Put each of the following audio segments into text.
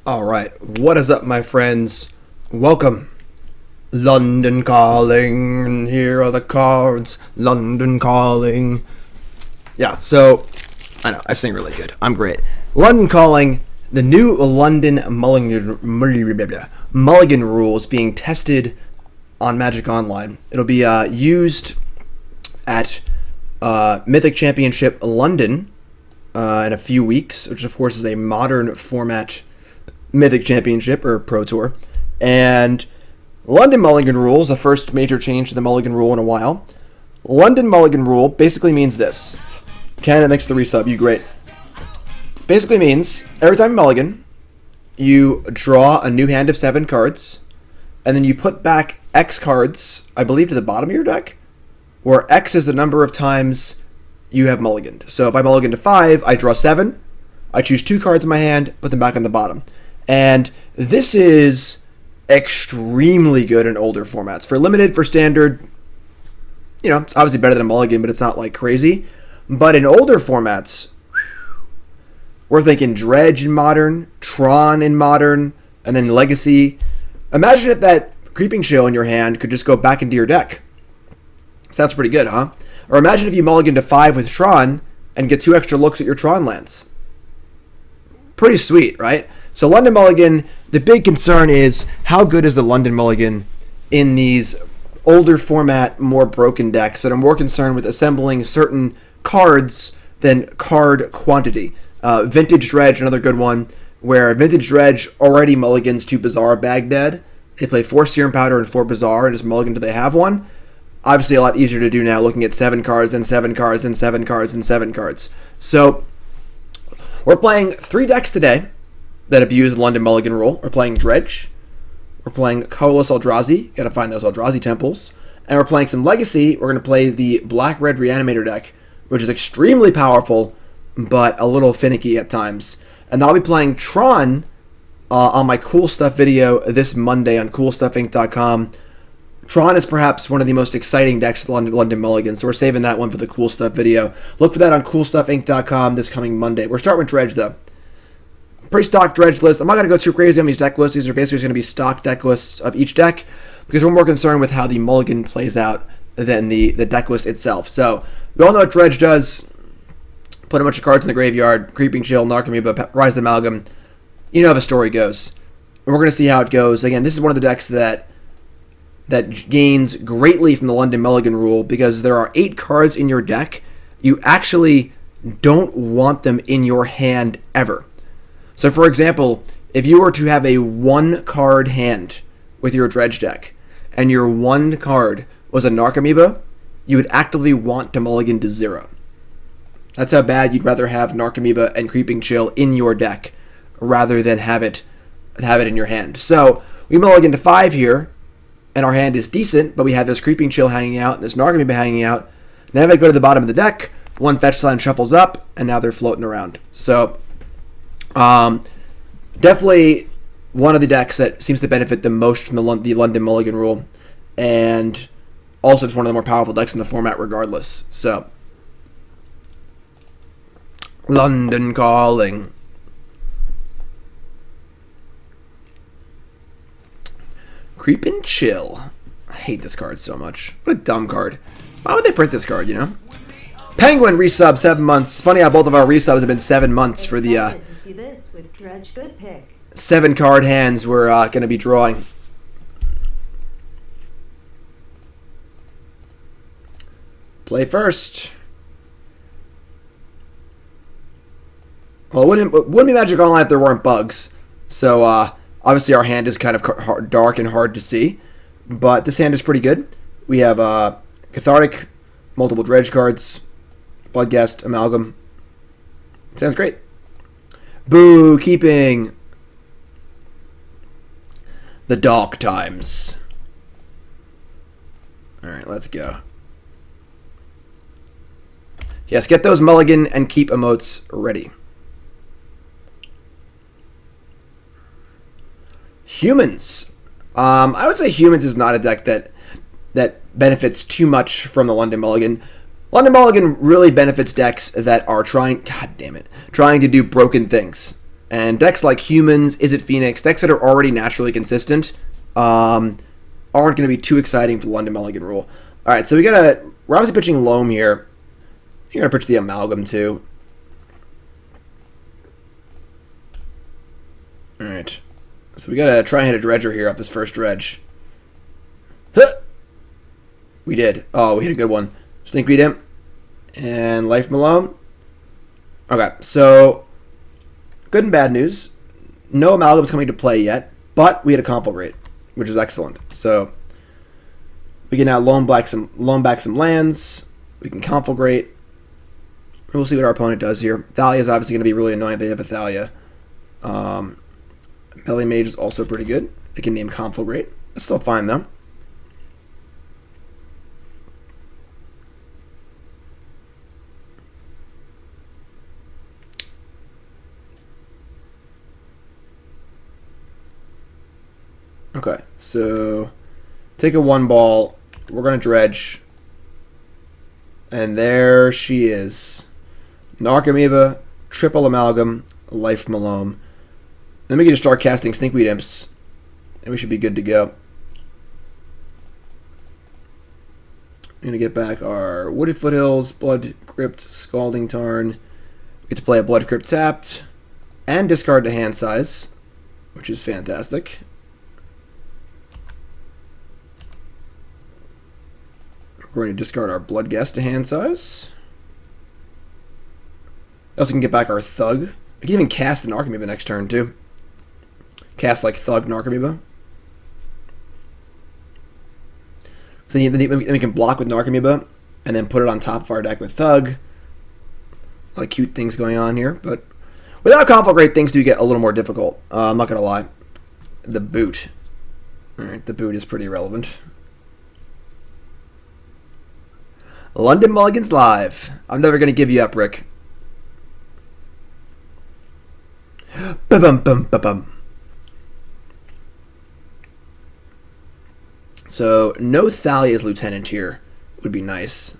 Alright, what is up, my friends? Welcome. London calling, here are the cards. London calling. Yeah, so, I know, I sing really good. I'm great. London calling, the new London Mulligan rules being tested on Magic Online. It'll be used at Mythic Championship London in a few weeks, which of course is a modern format Mythic Championship or Pro Tour. And London Mulligan rules, the first major change to the Mulligan rule in a while. London Mulligan rule basically means this. Canada, thanks to the resub, you great. Basically means every time you mulligan, you draw a new hand of 7 cards, and then you put back X cards, I believe, to the bottom of your deck, where X is the number of times you have mulliganed. So if I mulligan to 5, I draw 7, I choose 2 cards in my hand, put them back on the bottom. And this is extremely good in older formats. For limited, for standard, you know, it's obviously better than a mulligan, but it's not like crazy. But in older formats, we're thinking Dredge in Modern, Tron in Modern, and then Legacy. Imagine if that Creeping Chill in your hand could just go back into your deck. Sounds pretty good, huh? Or imagine if you mulligan to 5 with Tron and get 2 extra looks at your Tron lands. Pretty sweet, right? So London Mulligan, the big concern is how good is the London Mulligan in these older format, more broken decks that are more concerned with assembling certain cards than card quantity. Vintage Dredge, another good one, where Vintage Dredge already mulligans to Bazaar Baghdad. They play 4 Serum Powder and 4 Bazaar and just mulligan till they have one. Obviously a lot easier to do now, looking at 7 cards and 7 cards and 7 cards and 7 cards. So we're playing 3 decks today that abuse the London Mulligan rule. We're playing Dredge. We're playing Colorless Eldrazi. Gotta find those Eldrazi temples. And we're playing some Legacy. We're gonna play the Black-Red Reanimator deck, which is extremely powerful, but a little finicky at times. And I'll be playing Tron on my Cool Stuff video this Monday on CoolStuffInc.com. Tron is perhaps one of the most exciting decks of London Mulligan, so we're saving that one for the Cool Stuff video. Look for that on CoolStuffInc.com this coming Monday. We're starting with Dredge, though. Pretty stock Dredge list. I'm not going to go too crazy on these deck lists. These are basically going to be stock deck lists of each deck, because we're more concerned with how the mulligan plays out than the deck list itself. So, we all know what Dredge does. Put a bunch of cards in the graveyard, Creeping Chill, Narcomoeba, Prized Amalgam. You know how the story goes. And we're going to see how it goes. Again, this is one of the decks that gains greatly from the London Mulligan rule, because there are 8 cards in your deck. You actually don't want them in your hand ever. So for example, if you were to have a 1-card hand with your Dredge deck, and your 1 card was a Narcomoeba, you would actively want to mulligan to 0. That's how bad you'd rather have Narcomoeba and Creeping Chill in your deck, rather than have it in your hand. So we mulligan to 5 here, and our hand is decent, but we have this Creeping Chill hanging out, and this Narcomoeba hanging out. Now if I go to the bottom of the deck, 1 fetch land shuffles up, and now they're floating around. So definitely one of the decks that seems to benefit the most from the London Mulligan rule, and also it's one of the more powerful decks in the format regardless. So, London calling. Creepin' Chill. I hate this card so much. What a dumb card. Why would they print this card, you know? Penguin resub 7 months. Funny how both of our resubs have been 7 months for the 7 card hands we're going to be drawing. Play first. Well, it wouldn't be Magic Online if there weren't bugs. So obviously our hand is kind of dark and hard to see, but this hand is pretty good. We have Cathartic, multiple Dredge cards, Bloodghast, Amalgam. Sounds great. Boo, keeping the dark times. Alright, let's go. Yes, get those mulligan and keep emotes ready. Humans. I would say Humans is not a deck that benefits too much from the London Mulligan. London Mulligan really benefits decks that are trying to do broken things. And decks like Humans, Is It Phoenix, decks that are already naturally consistent, aren't going to be too exciting for the London Mulligan rule. All right, so we're obviously pitching Loam here. You're going to pitch the Amalgam too. All right, so we got to try and hit a Dredger here off this first Dredge. Huh! We did. Oh, we hit a good one. Stinkweed Imp and Life Malone. Okay, so good and bad news. No Amalgam's coming to play yet, but we had a Conflagrate, which is excellent. So we can now loam back some lands. We can Conflagrate. We'll see what our opponent does here. Thalia is obviously going to be really annoying if they have a Thalia. Melee Mage is also pretty good. They can name Conflagrate. It's still fine though. Okay, so take a 1-ball. We're going to Dredge. And there she is. Narcomoeba, triple Amalgam, Life Malone. Then we can just start casting Stinkweed Imps. And we should be good to go. We're going to get back our Wooded Foothills, Blood Crypt, Scalding Tarn. We get to play a Blood Crypt tapped. And discard to hand size, which is fantastic. We're going to discard our Bloodghast to hand size. We also can get back our Thug. We can even cast an Narcomoeba next turn, too. Cast like Thug Narcomoeba. So then we can block with Narcomoeba and then put it on top of our deck with Thug. A lot of cute things going on here, but without Conflagrate, things do get a little more difficult. I'm not going to lie. The boot. Alright, the boot is pretty relevant. London Mulligan's live. I'm never going to give you up, Rick. Ba-bum-bum-ba-bum. So, no Thalia's Lieutenant here would be nice.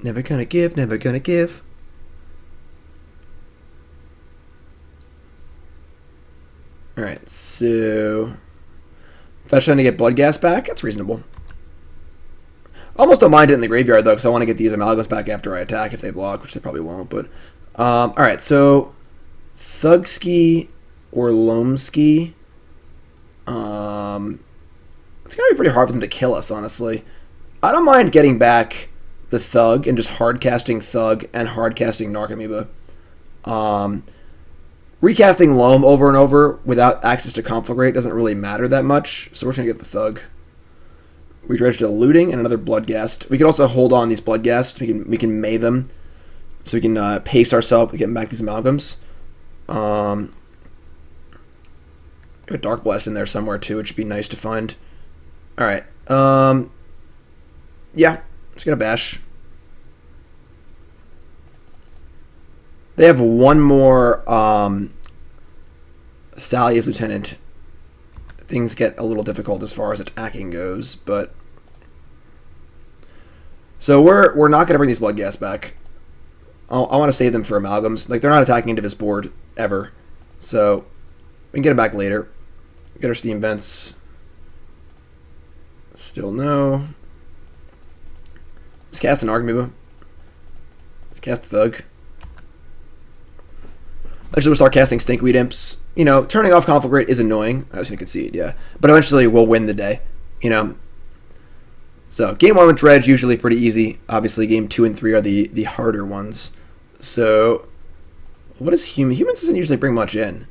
Never gonna give, never gonna give. Alright, so if I was trying to get Bloodghast back, that's reasonable. Almost don't mind it in the graveyard, though, because I want to get these Amalgams back after I attack if they block, which they probably won't. But alright, so Thugski or Loamski. It's going to be pretty hard for them to kill us, honestly. I don't mind getting back the Thug and just hard casting Thug and hard casting Narcomoeba. Recasting Loam over and over without access to Conflagrate doesn't really matter that much, so we're just going to get the Thug. We dredge to Looting and another Bloodghast. We can also hold on these Bloodghast. We can May them, so we can pace ourselves with getting back these Amalgams. Got Darkblast in there somewhere too, which would be nice to find. Alright. Yeah, just gonna bash. They have one more Thalia's Lieutenant. Things get a little difficult as far as attacking goes, but so we're not gonna bring these Bloodghast back. I want to save them for Amalgams. Like, they're not attacking into this board ever, so we can get them back later. Get our Steam Vents. Still no. Let's cast an Narcomoeba. Let's cast Thug. Eventually we'll start casting Stinkweed Imps. You know, turning off Conflagrate is annoying. I was going to concede, yeah. But eventually we'll win the day, you know. So, game 1 with Dredge, usually pretty easy. Obviously, game 2 and 3 are the harder ones. So, what is Human? Humans doesn't usually bring much in.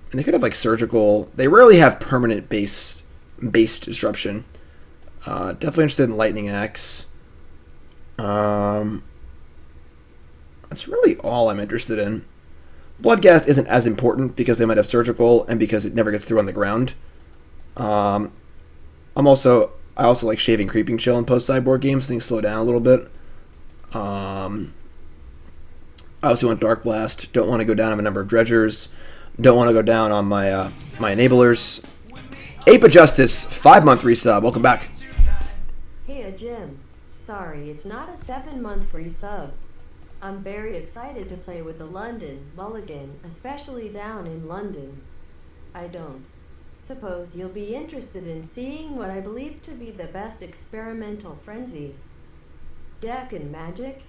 And they could have, like, Surgical. They rarely have permanent base disruption. Definitely interested in Lightning Axe. That's really all I'm interested in. Bloodghast isn't as important because they might have Surgical and because it never gets through on the ground. I also like Shaving Creeping Chill in post-sideboard games. Things slow down a little bit. I also want Darkblast. Don't want to go down on a number of Dredgers. Don't want to go down on my my enablers. Ape of Justice, 5-month resub. Welcome back. Hey, Jim. sorry, it's not a 7-month free sub. I'm very excited to play with the London Mulligan, especially down in London. I don't suppose you'll be interested in seeing what I believe to be the best experimental frenzy deck in Magic?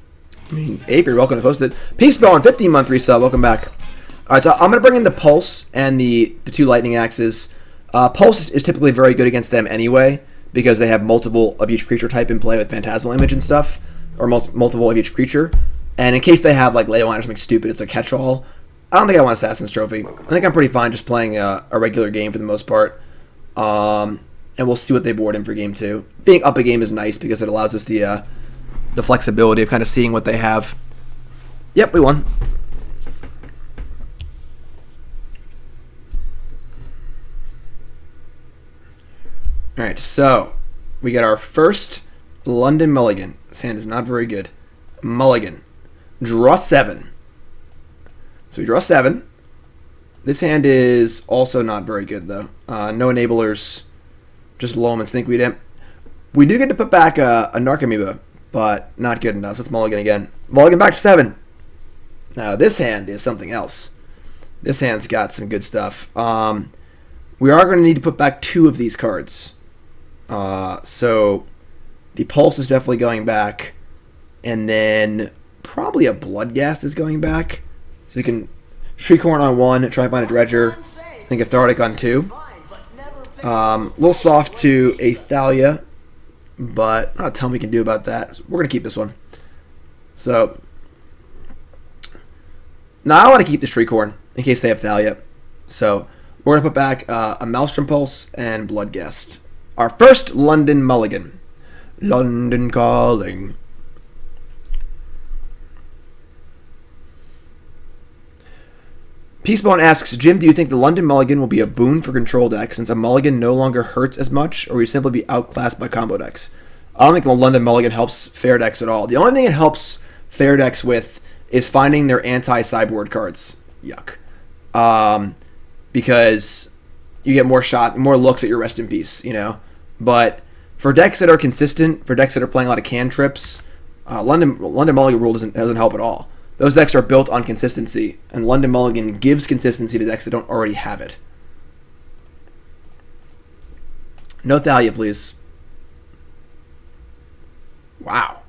I mean, Ape, you're welcome to post it. Peacebone, 15-month resub. Welcome back. All right, so I'm going to bring in the Pulse and the 2 Lightning Axes. Pulse is typically very good against them anyway, because they have multiple of each creature type in play with Phantasmal Image and stuff, or multiple of each creature. And in case they have like Leyline or something stupid, it's a catch-all. I don't think I want Assassin's Trophy. I think I'm pretty fine just playing a regular game for the most part. And we'll see what they board in for game 2. Being up a game is nice because it allows us the flexibility of kind of seeing what they have. Yep, we won. Alright, so we got our first London Mulligan. This hand is not very good. Mulligan. Draw 7. So we draw 7. This hand is also not very good, though. No enablers. Just Loam and Stinkweed Imp. We do get to put back a Narcomoeba, but not good enough. So let's Mulligan again. Mulligan back to 7. Now, this hand is something else. This hand's got some good stuff. We are going to need to put back 2 of these cards. So the Pulse is definitely going back. And then probably a Bloodghast is going back. So we can Shriekhorn on 1, try to find a Dredger, and Cathartic on 2. A little soft to a Thalia, but not a ton we can do about that. So we're going to keep this one. So now I want to keep the Shriekhorn in case they have Thalia. So we're going to put back a Maelstrom Pulse and Bloodghast. Our first London Mulligan. London Calling. Peacebone asks, Jim, do you think the London Mulligan will be a boon for control decks since a Mulligan no longer hurts as much, or will you simply be outclassed by combo decks? I don't think the London Mulligan helps fair decks at all. The only thing it helps fair decks with is finding their anti-sideboard cards. Yuck. Because you get more looks at your Rest in Peace, you know? But for decks that are consistent, for decks that are playing a lot of cantrips, London Mulligan rule doesn't help at all. Those decks are built on consistency, and London Mulligan gives consistency to decks that don't already have it. No Thalia, please. Wow.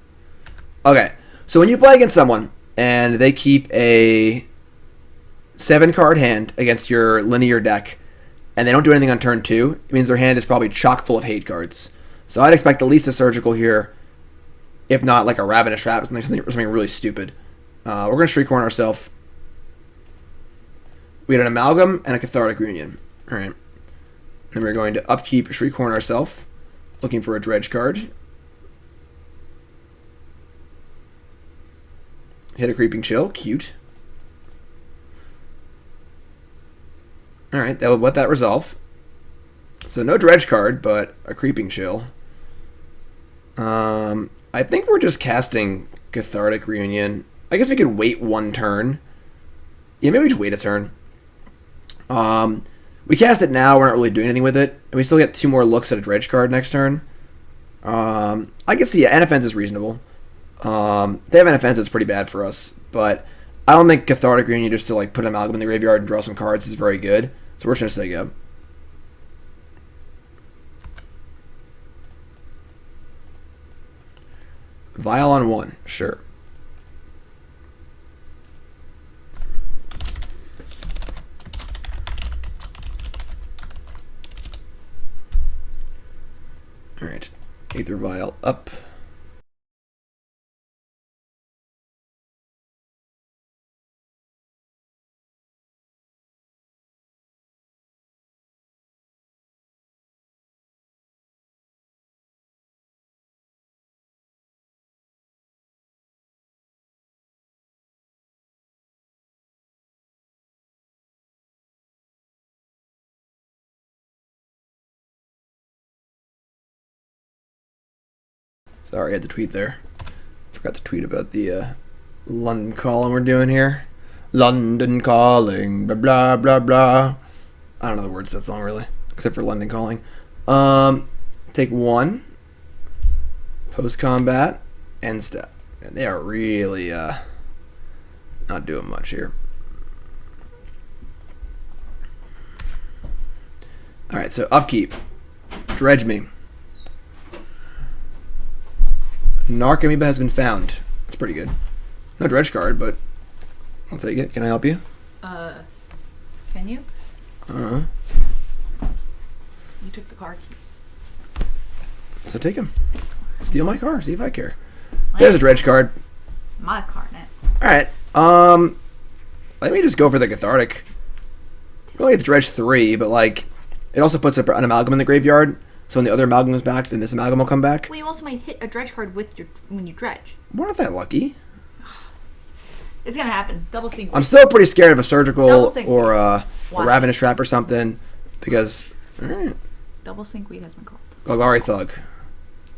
Okay, so when you play against someone, and they keep a 7-card hand against your linear deck, and they don't do anything on turn 2, it means their hand is probably chock full of hate cards. So I'd expect at least a Surgical here, if not like a Ravenous Trap, something really stupid. We're going to Shriekhorn ourselves. We had an Amalgam and a Cathartic Reunion. Alright. Then we're going to upkeep Shriekhorn ourselves, looking for a Dredge card. Hit a Creeping Chill. Cute. Alright, that would let that resolve. So no Dredge card, but a Creeping Chill. I think we're just casting Cathartic Reunion. I guess we could wait 1 turn. Yeah, maybe we just wait a turn. We cast it now, we're not really doing anything with it. And we still get 2 more looks at a Dredge card next turn. I can see Inoffense is reasonable. They have Inoffense that's pretty bad for us. But I don't think Cathartic Reunion just to like put Amalgam in the graveyard and draw some cards is very good. So we're just going to say go. Vial on 1, sure. Alright, Aether Vial up. Sorry, I had to tweet there. Forgot to tweet about the London Calling we're doing here. London Calling, blah, blah, blah, blah. I don't know the words to that song, really, except for London Calling. Take 1. Post-combat, end step. And they are really not doing much here. Alright, so upkeep. Dredge me. Narcomoeba has been found. That's pretty good. No dredge card, but I'll take it. Can I help you? Can you? Uh-huh. You took the car keys. So take him. Steal my car. See if I care. There's a dredge card. My car now. Alright. Let me just go for the Cathartic. We only get to dredge 3, but like it also puts an amalgam in the graveyard. So when the other amalgam is back, then this amalgam will come back. Well, you also might hit a dredge card with when you dredge. We're not that lucky. It's gonna happen. Double Stinkweed. I'm still pretty scared of a surgical or a ravenous trap or something because. Right. Double Stinkweed has been called. Golgari Thug.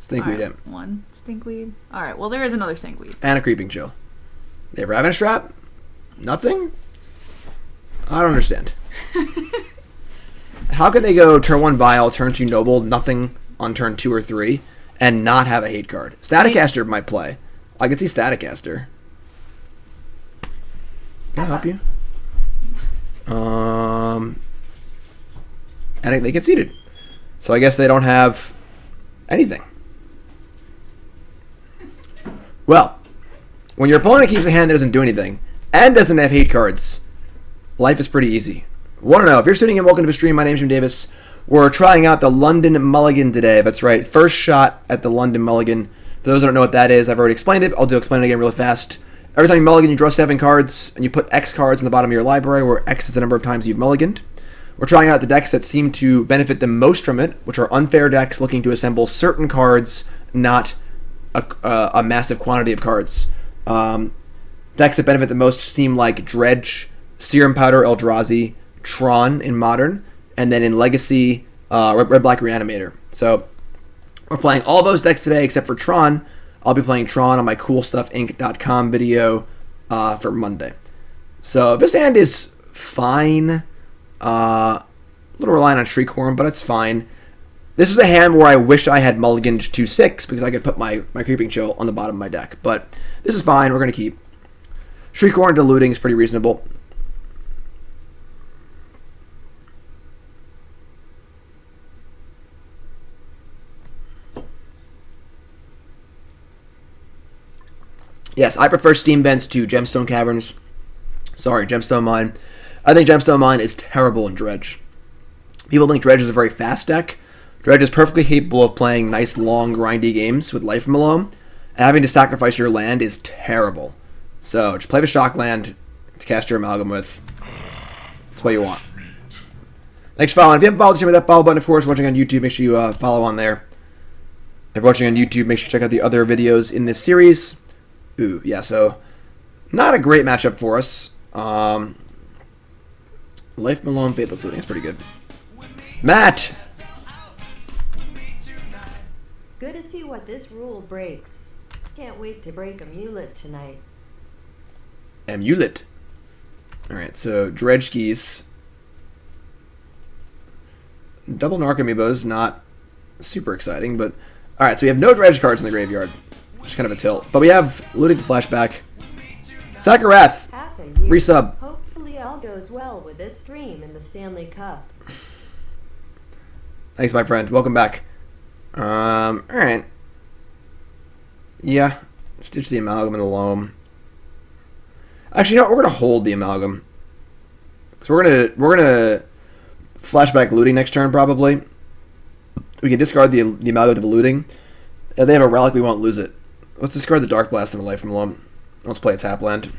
Stinkweed Imp. One Stinkweed. Alright, well there is another Stinkweed. And a Creeping Chill. They have ravenous trap? Nothing? I don't understand. How can they go turn 1 Vile, turn 2 Noble, nothing on turn 2 or 3, and not have a hate card? Staticaster might play. I can see Staticaster. Can I help you? And they conceded. So I guess they don't have anything. Well, when your opponent keeps a hand that doesn't do anything, and doesn't have hate cards, life is pretty easy. Want to know, if you're tuning in, welcome to the stream. My name's Jim Davis. We're trying out the London Mulligan today. That's right, first shot at the London Mulligan. For those who don't know what that is, I've already explained it. I'll explain it again really fast. Every time you mulligan, you draw 7 cards, and you put X cards in the bottom of your library, where X is the number of times you've mulliganed. We're trying out the decks that seem to benefit the most from it, which are unfair decks looking to assemble certain cards, not a massive quantity of cards. Decks that benefit the most seem like Dredge, Serum Powder, Eldrazi, Tron in Modern, and then in Legacy, Red-Black Reanimator. So we're playing all those decks today except for Tron. I'll be playing Tron on my CoolStuffInc.com video for Monday. So this hand is fine. A little reliant on Shriekhorn, but it's fine. This is a hand where I wish I had mulliganed to 6 because I could put my Creeping Chill on the bottom of my deck. But this is fine. We're going to keep. Shriekhorn to looting is pretty reasonable. Yes, I prefer Steam Vents to Gemstone Caverns. Sorry, Gemstone Mine. I think Gemstone Mine is terrible in Dredge. People think Dredge is a very fast deck. Dredge is perfectly capable of playing nice, long, grindy games with life from Loam. And having to sacrifice your land is terrible. So, just play the Shock Land to cast your Amalgam with. That's what you want. Thanks for following. If you haven't followed, hit that follow button. Of course, watching on YouTube, make sure you follow on there. If you're watching on YouTube, make sure to check out the other videos in this series. Ooh, yeah, so not a great matchup for us. Life Malone, Faithless Looting is pretty good. Matt! Good to see what this rule breaks. Can't wait to break Amulet tonight. Amulet. Alright, so Dredge Skis. Double Narcomoeba is not super exciting, but... Alright, so we have no Dredge cards in the graveyard. Just kind of a tilt. But we have Looting to Flashback. Sakarat! Resub. Hopefully all goes well with this stream in the Stanley Cup. Thanks, my friend. Welcome back. Alright. Yeah. Stitch the Amalgam and the Loam. Actually, no, we're gonna hold the Amalgam. So we're gonna Flashback Looting next turn, probably. We can discard the Amalgam to the Looting. If they have a Relic, we won't lose it. Let's discard the Darkblast and the Life from Loam. Let's play a tap land.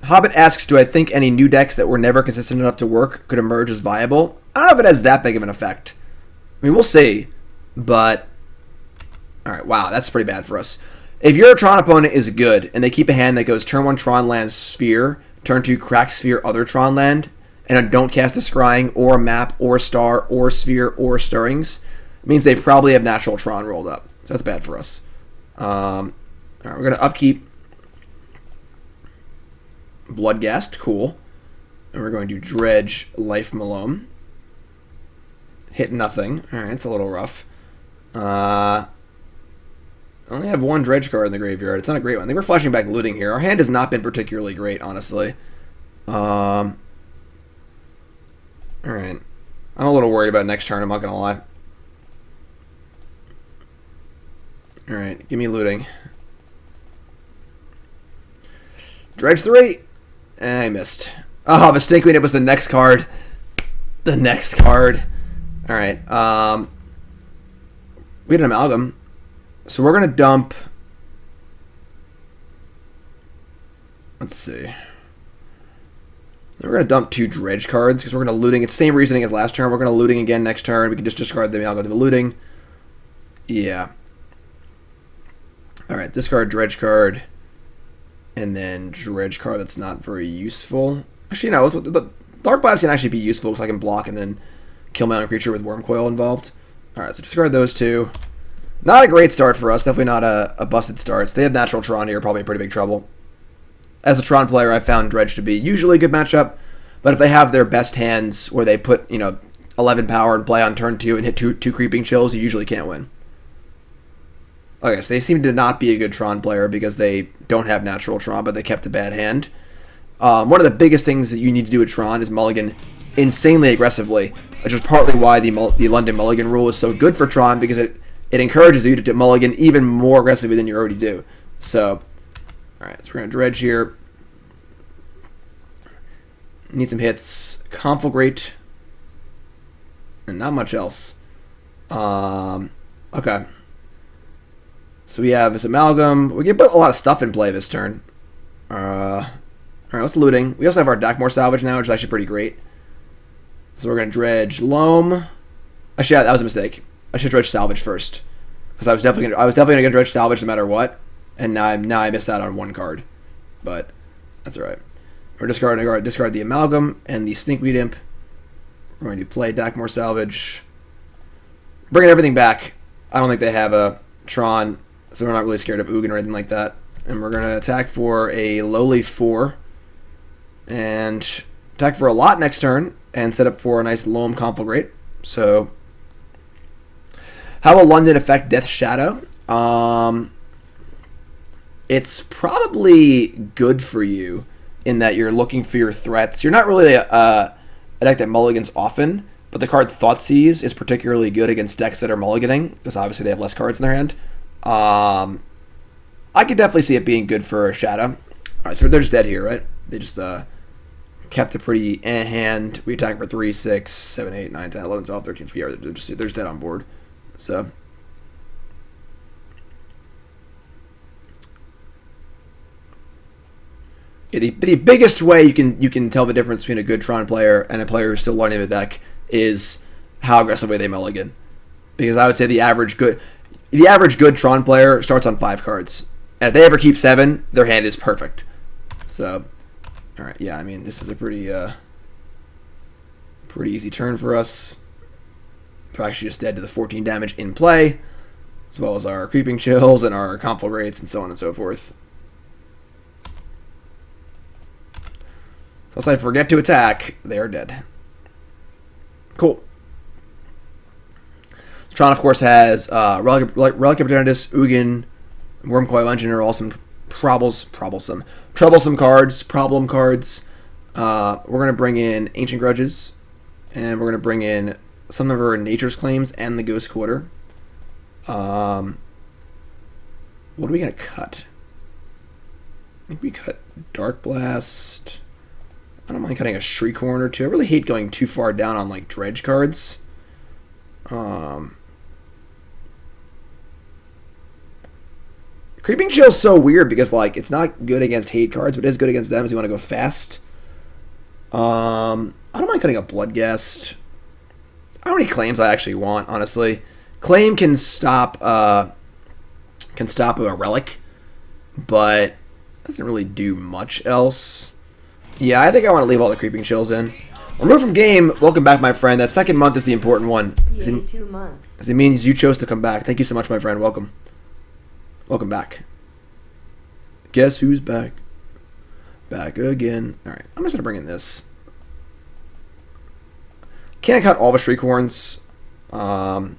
Hobbit asks, do I think any new decks that were never consistent enough to work could emerge as viable? I don't know if it has that big of an effect. I mean, we'll see. But, alright, wow, that's pretty bad for us. If your Tron opponent is good, and they keep a hand that goes turn 1 Tron land Sphere, turn 2 Crack Sphere other Tron land, and don't cast a Scrying, or a Map, or Star, or Sphere, or Stirrings, it means they probably have natural Tron rolled up. So that's bad for us. Alright, we're going to upkeep. Bloodghast, cool. And we're going to dredge Life Malone. Hit nothing. Alright, it's a little rough. I only have one dredge card in the graveyard. It's not a great one. I think we're flashing back looting here. Our hand has not been particularly great, honestly. Alright. I'm a little worried about next turn, I'm not gonna lie. Alright, give me looting. Dredge 3! I missed. Oh, the Stinkweed Imp was the next card. The next card. Alright, we had an Amalgam. So we're gonna dump... Let's see. We're gonna dump 2 dredge cards, because we're gonna looting. It's the same reasoning as last turn. We're gonna looting again next turn. We can just discard the Amalgam to the looting. Yeah. Alright, discard dredge card. And then dredge card that's not very useful. Actually, no, the Darkblast can actually be useful because I can block and then kill my own creature with Worm Coil involved. Alright, so discard those 2. Not a great start for us. Definitely not a busted start. So they have natural Tron here, probably in pretty big trouble. As a Tron player, I found Dredge to be usually a good matchup. But if they have their best hands where they put, 11 power and play on turn 2 and hit two Creeping Chills, you usually can't win. Okay, so they seem to not be a good Tron player because they don't have natural Tron, but they kept a bad hand. One of the biggest things that you need to do with Tron is mulligan insanely aggressively, which is partly why the London Mulligan rule is so good for Tron, because it encourages you to mulligan even more aggressively than you already do. So, alright, so we're going to dredge here. Need some hits. Conflagrate. And not much else. Okay. So we have this Amalgam. We can put a lot of stuff in play this turn. Alright, let's looting. We also have our Dakmor Salvage now, which is actually pretty great. So we're going to dredge Loam. Actually, that was a mistake. I should dredge Salvage first. Because I was definitely going to dredge Salvage no matter what. And now I missed out on one card. But that's alright. We're discarding discard the Amalgam and the Stinkweed Imp. We're going to play Dakmor Salvage. Bringing everything back. I don't think they have a Tron, so we're not really scared of Ugin or anything like that. And we're going to attack for a lowly 4. And attack for a lot next turn. And set up for a nice Loam Conflagrate. So, how will London affect Death Shadow? It's probably good for you in that you're looking for your threats. You're not really a deck that mulligans often, but the card Thoughtseize is particularly good against decks that are mulliganing, because obviously they have less cards in their hand. I could definitely see it being good for a Shadow. Alright, so they're just dead here, right? They just kept a pretty hand. We attack for 3, 6, 7, 8, 9, 10, 11, 12, 13, 14. They're just dead on board. So... yeah, the biggest way you can tell the difference between a good Tron player and a player who's still learning the deck is how aggressively they mulligan. Because I would say the average good Tron player starts on 5 cards. And if they ever keep 7, their hand is perfect. So, alright, yeah, I mean, this is a pretty easy turn for us. We're actually just dead to the 14 damage in play, as well as our Creeping Chills and our Conflagrates and so on and so forth. So once I forget to attack, they are dead. Cool. Tron, of course, has Relic of Progenitus, Ugin, Wormcoil Engine are all some troublesome cards, problem cards. We're going to bring in Ancient Grudges, and we're going to bring in some of our Nature's Claims and the Ghost Quarter. What are we going to cut? I think we cut Darkblast. I don't mind cutting a Shriekhorn or 2. I really hate going too far down on like dredge cards. Creeping Chill's so weird because like it's not good against hate cards, but it is good against them as you want to go fast. I don't mind cutting a Bloodghast. I don't know how many claims I actually want, honestly. Claim can stop a relic, but doesn't really do much else. Yeah, I think I want to leave all the Creeping Chills in. Remove from game. Welcome back, my friend. That second month is the important one. 2 months. As it means you chose to come back. Thank you so much, my friend. Welcome. Welcome back. Guess who's back? Back again. Alright, I'm just going to bring in this. Can't cut all the Shriekhorns. So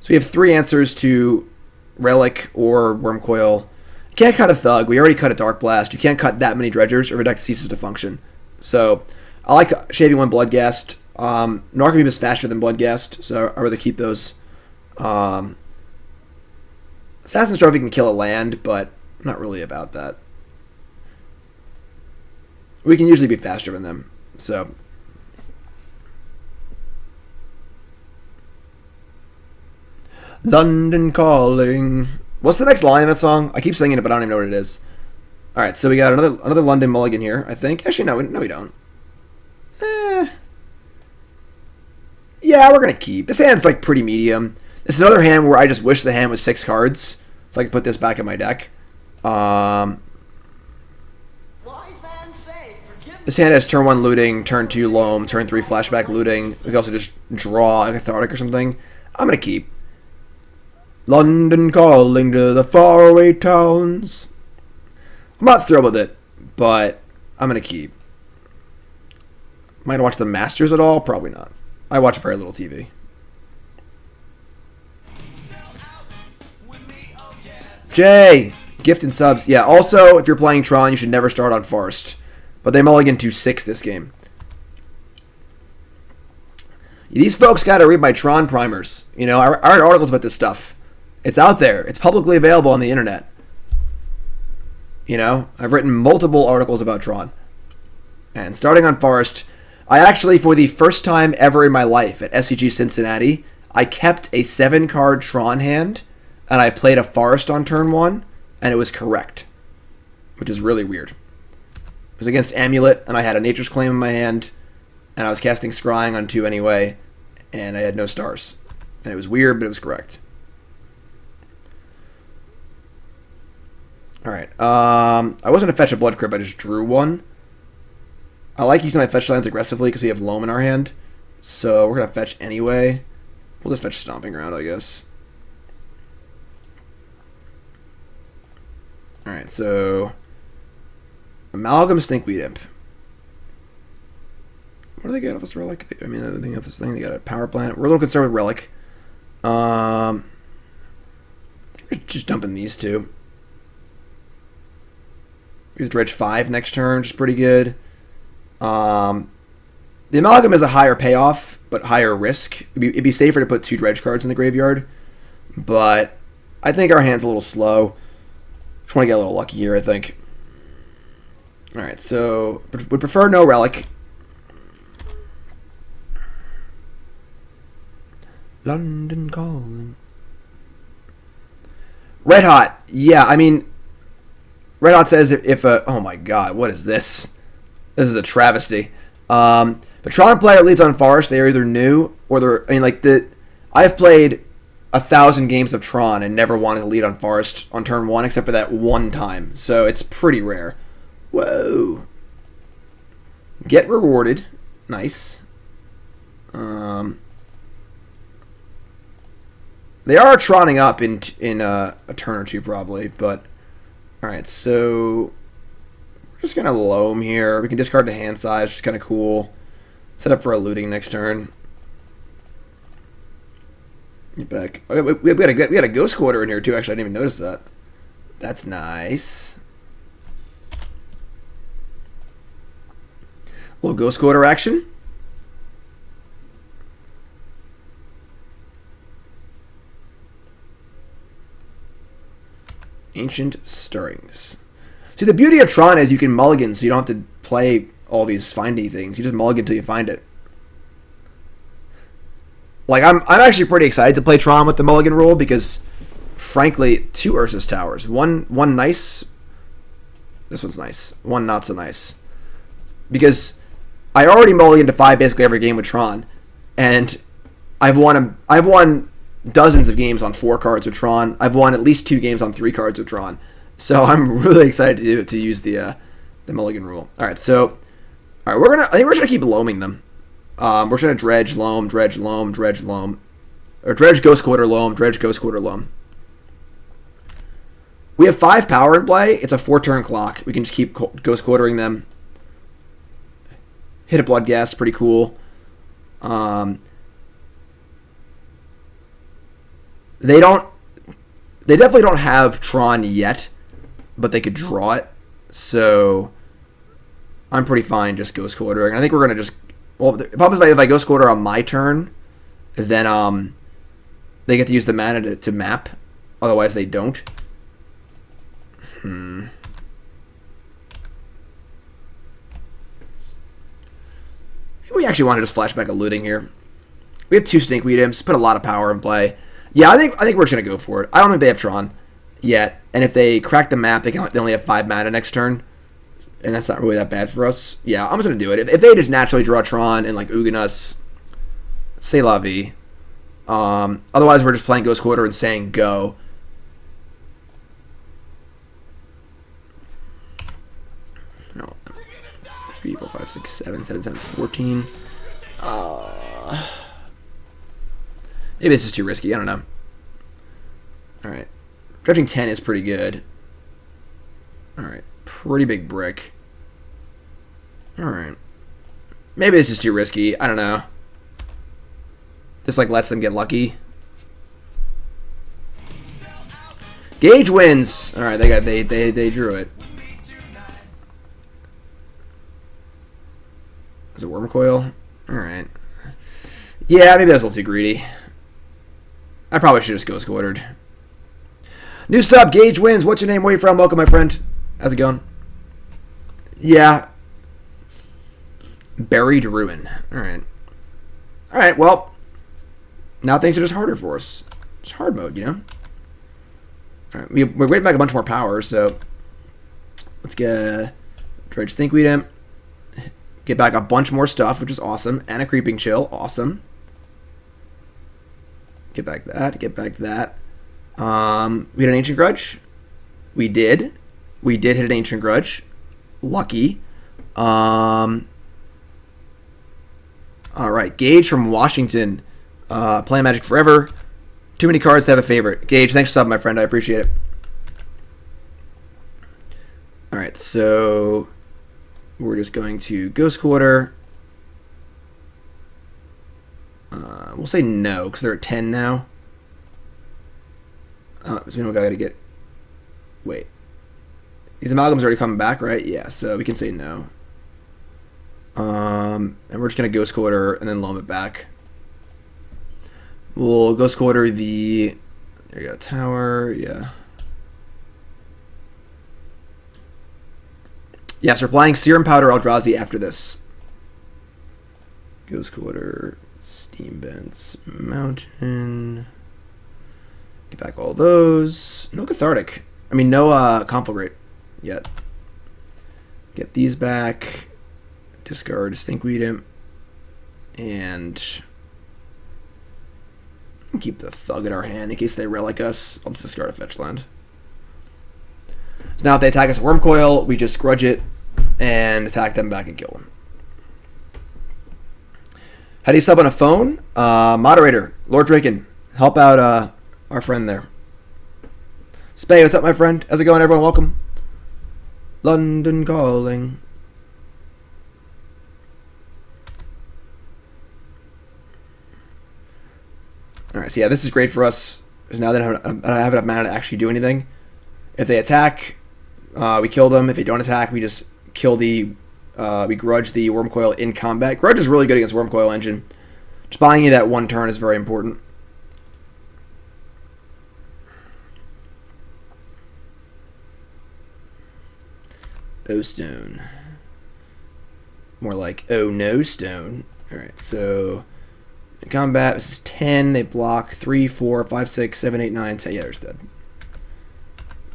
we have 3 answers to Relic or Wormcoil. You can't cut a Thug. We already cut a Darkblast. You can't cut that many Dredgers or the deck ceases to function. So I like shaving 1 Bloodghast. Narcomoeba is faster than Bloodghast, so I'd rather keep those. Assassin's Trophy can kill a land, but I'm not really about that. We can usually be faster than them, so... London Calling. What's the next line in that song? I keep singing it, but I don't even know what it is. Alright, so we got another London Mulligan here, I think. Actually, no, we don't. Yeah, we're going to keep. This hand's, like, pretty medium. This is another hand where I just wish the hand was 6 cards, so I can put this back in my deck. This hand has turn 1 looting, turn 2 loam, turn 3 flashback looting. We can also just draw a cathartic or something. I'm going to keep. London calling to the faraway towns. I'm not thrilled with it, but I'm going to keep. Might watch the Masters at all? Probably not. I watch very little TV. Jay! Gift and subs. Yeah, also, if you're playing Tron, you should never start on Forest. But they mulligan to 6 this game. These folks got to read my Tron primers. You know, I read articles about this stuff. It's out there. It's publicly available on the internet. You know, I've written multiple articles about Tron. And starting on Forest, I actually, for the first time ever in my life at SCG Cincinnati, I kept a 7-card Tron hand, and I played a Forest on turn 1, and it was correct. Which is really weird. It was against Amulet, and I had a Nature's Claim in my hand, and I was casting Scrying on 2 anyway, and I had no stars. And it was weird, but it was correct. Alright, I wasn't going to fetch a Blood Crypt, I just drew 1. I like using my fetch lands aggressively because we have Loam in our hand. So we're going to fetch anyway. We'll just fetch Stomping Ground, I guess. Alright, so... Amalgam, Stinkweed Imp. What do they get off this Relic? I mean, they have this thing. They got a Power Plant. We're a little concerned with Relic. We're just dumping these 2. We Dredge 5 next turn, which is pretty good. The Amalgam is a higher payoff, but higher risk. It'd be safer to put 2 Dredge cards in the graveyard. But I think our hand's a little slow. Just want to get a little lucky here, I think. Alright, so would prefer no Relic. London Calling. Red Hot. Yeah, I mean, Red Hot says if a... Oh my god, what is this? This is a travesty. The Tron player leads on Forest. They're either new or they're... I mean, like, I've played 1,000 games of Tron and never wanted to lead on Forest on turn 1 except for that one time. So it's pretty rare. Whoa. Get rewarded. Nice. They are Troning up in a turn or 2 probably, but... Alright, so... We're just going to Loam here. We can discard the hand size, which is kind of cool. Set up for a looting next turn. Get back. Oh, we had a Ghost Quarter in here too, actually. I didn't even notice that. That's nice. A little Ghost Quarter action. Ancient Stirrings. See, the beauty of Tron is you can mulligan, so you don't have to play all these findy things. You just mulligan until you find it. Like, I'm actually pretty excited to play Tron with the mulligan rule because, frankly, 2 Ursus Towers. One nice. This one's nice. One not so nice. Because I already mulligan to 5 basically every game with Tron, and I've won dozens of games on 4 cards with Tron. I've won at least 2 games on 3 cards with Tron. So I'm really excited to use the mulligan rule. All right, so I think we're gonna keep loaming them. We're just gonna dredge loam, dredge loam, dredge loam, or dredge Ghost Quarter loam, dredge Ghost Quarter loam. We have 5 power in play. It's a 4-turn clock. We can just keep Ghost Quartering them. Hit a Bloodghast, pretty cool. They definitely don't have Tron yet, but they could draw it. So I'm pretty fine just Ghost Quartering. I think we're gonna just. Well, the problem is if I Ghost Quarter on my turn, then they get to use the mana to map. Otherwise, they don't. Maybe we actually want to just flashback a Looting here. We have 2 Stinkweed Imps, put a lot of power in play. Yeah, I think we're just gonna go for it. I don't think they have Tron yet, and if they crack the map, they only have 5 mana next turn, and that's not really that bad for us. Yeah, I'm just gonna do it. If they just naturally draw Tron and like Ugin us, c'est la vie. Otherwise, we're just playing Ghost Quarter and saying go. No, 3, 4, 5, 6, 7, 7, 7, 14. Maybe this is too risky. I don't know. Alright. Dredging 10 is pretty good. Alright. Pretty big brick. Alright. Maybe this is too risky. I don't know. This like lets them get lucky. Gage wins. Alright, they drew it. Is it Worm Coil? Alright. Yeah, maybe that was a little too greedy. I probably should just Ghost Quartered. New sub, Gage wins. What's your name? Where are you from? Welcome, my friend. How's it going? Yeah. Buried Ruin. Alright. Alright, well. Now things are just harder for us. It's hard mode, you know? Alright, we're getting back a bunch more power, so. Let's get Dredge Stinkweed Imp. Get back a bunch more stuff, which is awesome. And a Creeping Chill. Awesome. Get back that. Get back that. We had an Ancient Grudge. We did. We did hit an Ancient Grudge. Lucky. Alright. Gage from Washington. Playing Magic forever. Too many cards to have a favorite. Gage, thanks for subbing, my friend. I appreciate it. Alright, so we're just going to Ghost Quarter. We'll say no, because they're at 10 now. So we don't gotta get. Wait. These amalgams already coming back, right? Yeah, so we can say no. And we're just gonna Ghost Quarter and then Loam it back. We'll Ghost Quarter the. There you go, tower, yeah. Yes, we're playing Serum Powder Eldrazi after this. Ghost Quarter, Steam Vents, Mountain. Get back all those. No Cathartic. I mean, no Conflagrate yet. Get these back. Discard Stinkweed Imp. And keep the Thug in our hand in case they relic us. I'll just discard a fetch land. So now if they attack us with Worm Coil, we just Grudge it and attack them back and kill them. How do you sub on a phone? Moderator, Lord Draken, help out our friend there. Spay, what's up, my friend? How's it going, everyone? Welcome. London calling. Alright, so yeah, this is great for us. Because now they don't have enough mana to actually do anything. If they attack, we kill them. If they don't attack, we just kill the... we Grudge the Worm Coil in combat. Grudge is really good against Worm Coil Engine. Just buying you that one turn is very important. Oh, stone. More like, oh, no, stone. Alright, so... in combat, this is 10. They block 3, 4, 5, 6, 7, 8, 9, 10. Yeah, there's dead.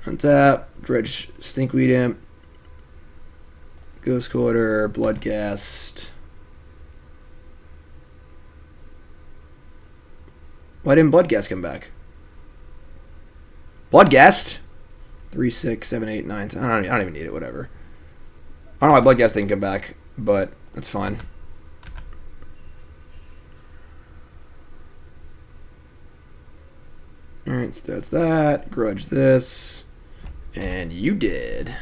Untap, Dredge Stinkweed Imp. Ghost Quarter, Bloodghast. Why didn't Bloodghast come back? Bloodghast? 3, 6, 7, 8, 9, 10. I don't even need it, whatever. I don't know why Bloodghast didn't come back, but that's fine. Alright, so that's that. Grudge this. And you did.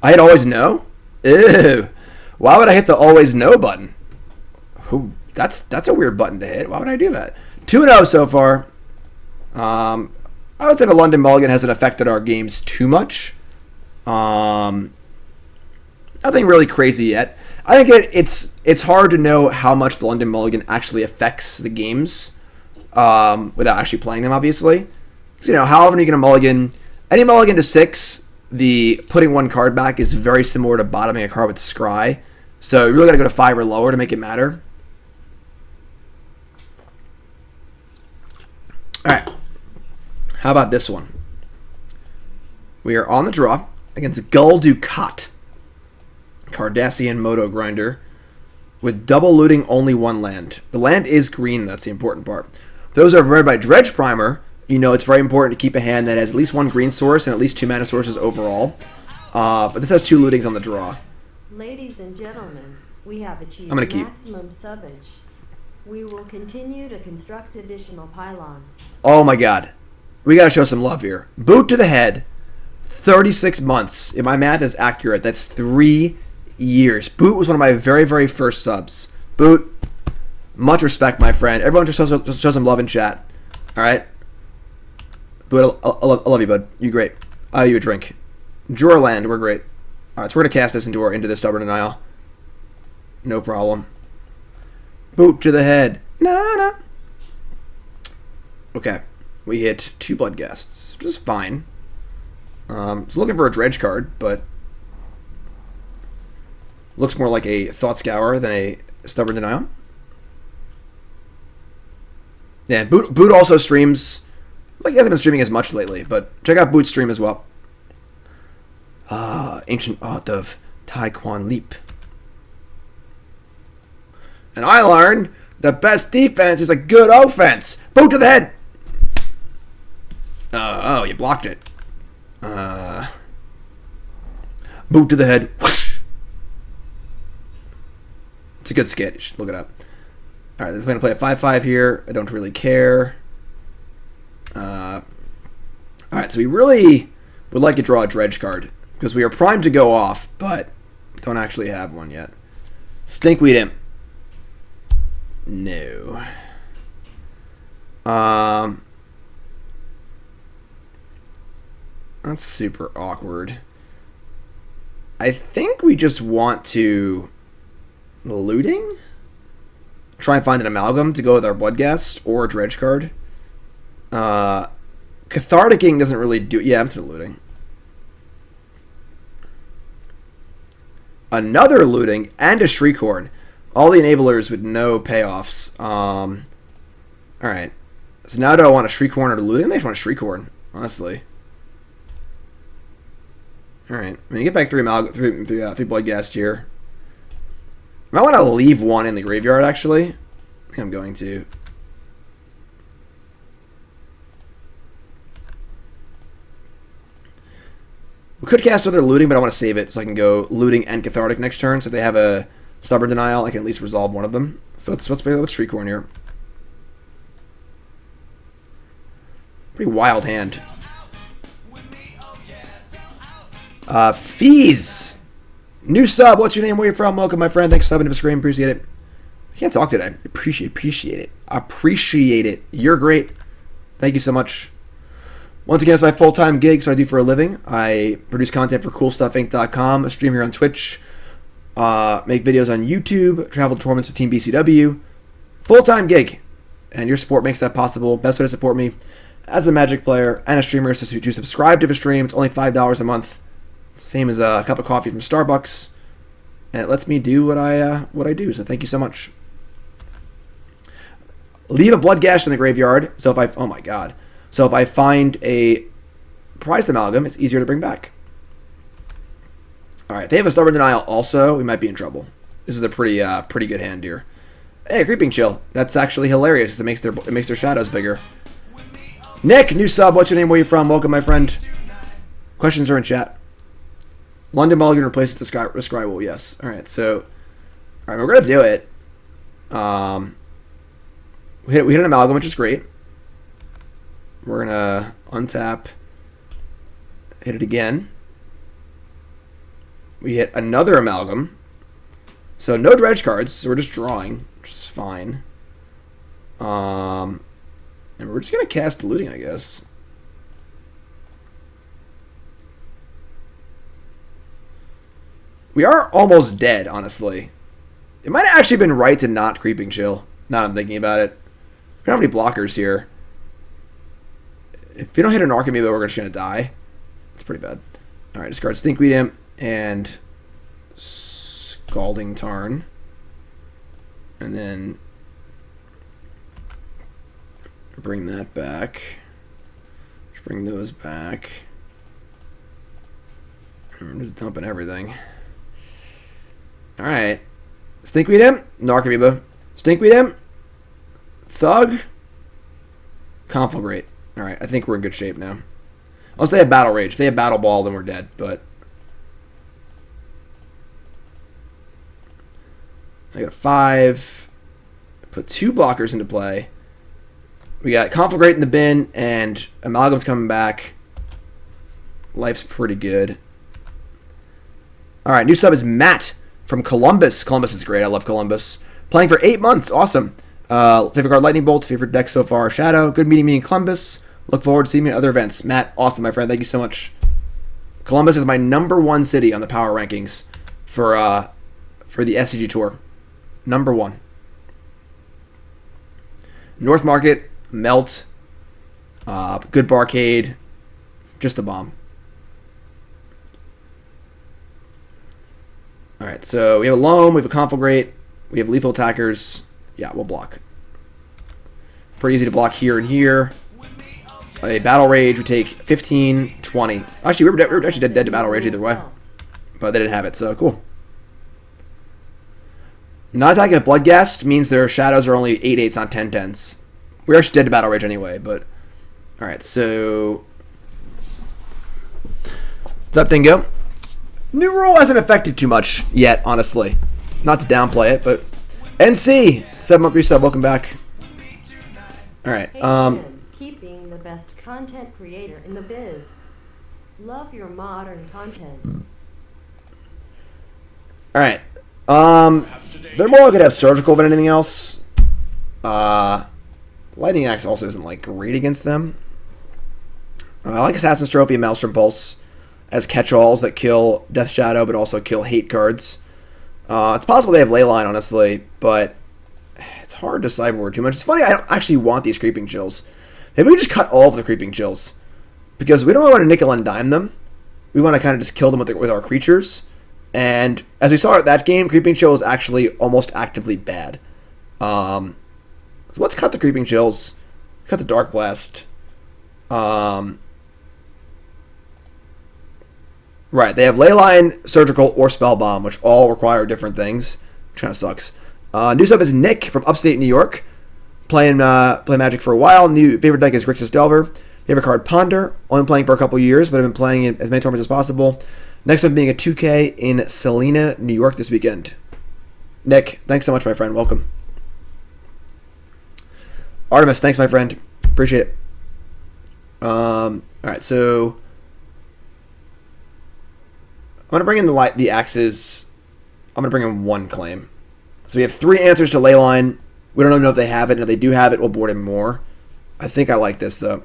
I hit always no? Ew. Why would I hit the always no button? Ooh, that's a weird button to hit. Why would I do that? 2-0 so far. I would say the London Mulligan hasn't affected our games too much. Nothing really crazy yet. I think it's hard to know how much the London Mulligan actually affects the games without actually playing them, obviously. Because, how often are you going to mulligan? Any mulligan to 6, the putting one card back is very similar to bottoming a card with Scry. So you really got to go to 5 or lower to make it matter. Alright. How about this one? We are on the draw against Guldukat. Cardassian Moto Grinder. With double looting only 1 land. The land is green, that's the important part. Those are read by Dredge Primer. It's very important to keep a hand that has at least 1 green source and at least 2 mana sources overall. But this has 2 lootings on the draw. Ladies and gentlemen, we have achieved I'm gonna keep. maximum salvage. We will continue to construct additional pylons. Oh my god. We gotta show some love here. Boot to the head. 36 months. If my math is accurate, that's 3 years. Boot was one of my very, very first subs. Boot, much respect, my friend. Everyone just show some love in chat. Alright? Boot, I love you, bud. You great. I owe you a drink. Jorland, we're great. Alright, so we're gonna cast this into this Stubborn Denial. No problem. Boot to the head. Nah. Okay. We hit 2 Bloodghasts, which is fine. It's looking for a dredge card, but looks more like a Thought Scour than a Stubborn Denial. Yeah, Boot also streams. He hasn't been streaming as much lately, but check out Boot's stream as well. Ancient Art of Taekwon Leap. And I learned the best defense is a good offense. Boot to the head. Oh, you blocked it. Boot to the head. Whoosh. It's a good skit. You should look it up. Alright, I'm going to play a 5-5 here. I don't really care. Alright, so we really would like to draw a dredge card. Because we are primed to go off, but don't actually have one yet. Stinkweed Imp. No. That's super awkward. I think we just want to looting? Try and find an amalgam to go with our Bloodghast or a dredge card. Catharticing doesn't really do... Yeah, I'm still looting. Another looting and a Shriekhorn. All the enablers with no payoffs. Alright. So now do I want a Shriekhorn or a looting? I just want a Shriekhorn, honestly. Alright. I'm going to get back 3 Bloodghast here. I might want to leave 1 in the graveyard, actually. I think I'm going to. We could cast other looting, but I want to save it so I can go looting and cathartic next turn. So if they have a Stubborn Denial, I can at least resolve one of them. So let's Shriekhorn here. Pretty wild hand. Fees! New sub, what's your name? Where you from? Welcome, my friend. Thanks for subbing to the stream. Appreciate it. I can't talk today. Appreciate it. Appreciate it. You're great. Thank you so much. Once again, it's my full-time gig, so I do for a living. I produce content for CoolStuffInc.com, I stream here on Twitch, make videos on YouTube, travel to tournaments with Team BCW. Full-time gig. And your support makes that possible. Best way to support me as a Magic player and a streamer is to subscribe to the stream. It's only $5 a month. Same as a cup of coffee from Starbucks. And it lets me do what I do, so thank you so much. Leave a Bloodghast in the graveyard, so if I find a Prized Amalgam, it's easier to bring back. Alright, if they have a Stubborn Denial also, we might be in trouble. This is a pretty good hand here. Hey, Creeping Chill. That's actually hilarious. It makes their shadows bigger. Nick, new sub. What's your name? Where you from? Welcome, my friend. Questions are in chat. London Mulligan replaces the Scrywall. Yes. Alright, so... Alright, we're going to do it. We hit an Amalgam, which is great. We're going to... Untap. Hit it again. We hit another Amalgam. So no dredge cards, so we're just drawing, which is fine. And we're just going to cast Looting, I guess. We are almost dead, honestly. It might have actually been right to not Creeping Chill, now I'm thinking about it. We don't have any blockers here. If we don't hit an Narcomoeba, we're just going to die. It's pretty bad. Alright, discard Stinkweed Imp and Scalding Tarn. And then bring that back. Just bring those back. I'm just dumping everything. Alright. Stinkweed Imp, Narcomoeba. Stinkweed Imp, Thug, Conflagrate. Alright, I think we're in good shape now. Unless they have Battle Rage. If they have Battle Ball, then we're dead, but I got a 5. Put 2 blockers into play. We got Conflagrate in the bin, and Amalgam's coming back. Life's pretty good. Alright, new sub is Matt from Columbus. Columbus is great. I love Columbus. Playing for 8 months. Awesome. Favorite card, Lightning Bolt. Favorite deck so far, Shadow. Good meeting me in Columbus. Look forward to seeing you at other events. Matt, awesome, my friend. Thank you so much. Columbus is my #1 city on the power rankings for the SCG Tour. #1. North Market, Melt, good Barcade, just a bomb. Alright, so we have a Loam, we have a Conflagrate, we have lethal attackers. Yeah, we'll block. Pretty easy to block here and here. A Battle Rage, we take 15, 20. Actually, we were actually dead to Battle Rage either way. But they didn't have it, so cool. Not attacking with Bloodghast means their shadows are only 8/8s, not 10/10s. We're actually dead to Battle Rage anyway, but... Alright, so... What's up, Dingo? New rule hasn't affected too much yet, honestly. Not to downplay it, but... NC! 7-month resub, welcome back. Alright, keeping the best content creator in the biz. Love your modern content. Alright. They're more likely to have surgical than anything else. Lightning Axe also isn't like great against them. I like Assassin's Trophy and Maelstrom Pulse as catch-alls that kill Death Shadow but also kill hate cards. It's possible they have Leyline, honestly, but it's hard to sideboard too much. It's funny, I don't actually want these Creeping Chills. Maybe we just cut all of the Creeping Chills, because we don't really want to nickel and dime them. We want to kind of just kill them with our creatures. And as we saw at that game, Creeping Chill is actually almost actively bad. So let's cut the Creeping Chills. Cut the Darkblast. Right, they have Leyline, Surgical, or Spell Bomb, which all require different things. Which kind of sucks. New sub is Nick from upstate New York. Playing Magic for a while. New favorite deck is Grixis Delver. Favorite card, Ponder. Only playing for a couple years, but I've been playing it as many tournaments as possible. Next one being a 2K in Salina, New York this weekend. Nick, thanks so much, my friend. Welcome. Artemis, thanks, my friend. Appreciate it. Alright, so... I'm going to bring in the axes. I'm going to bring in 1 claim. So we have 3 answers to Leyline. We don't know if they have it, and if they do have it, we'll board in more. I think I like this, though.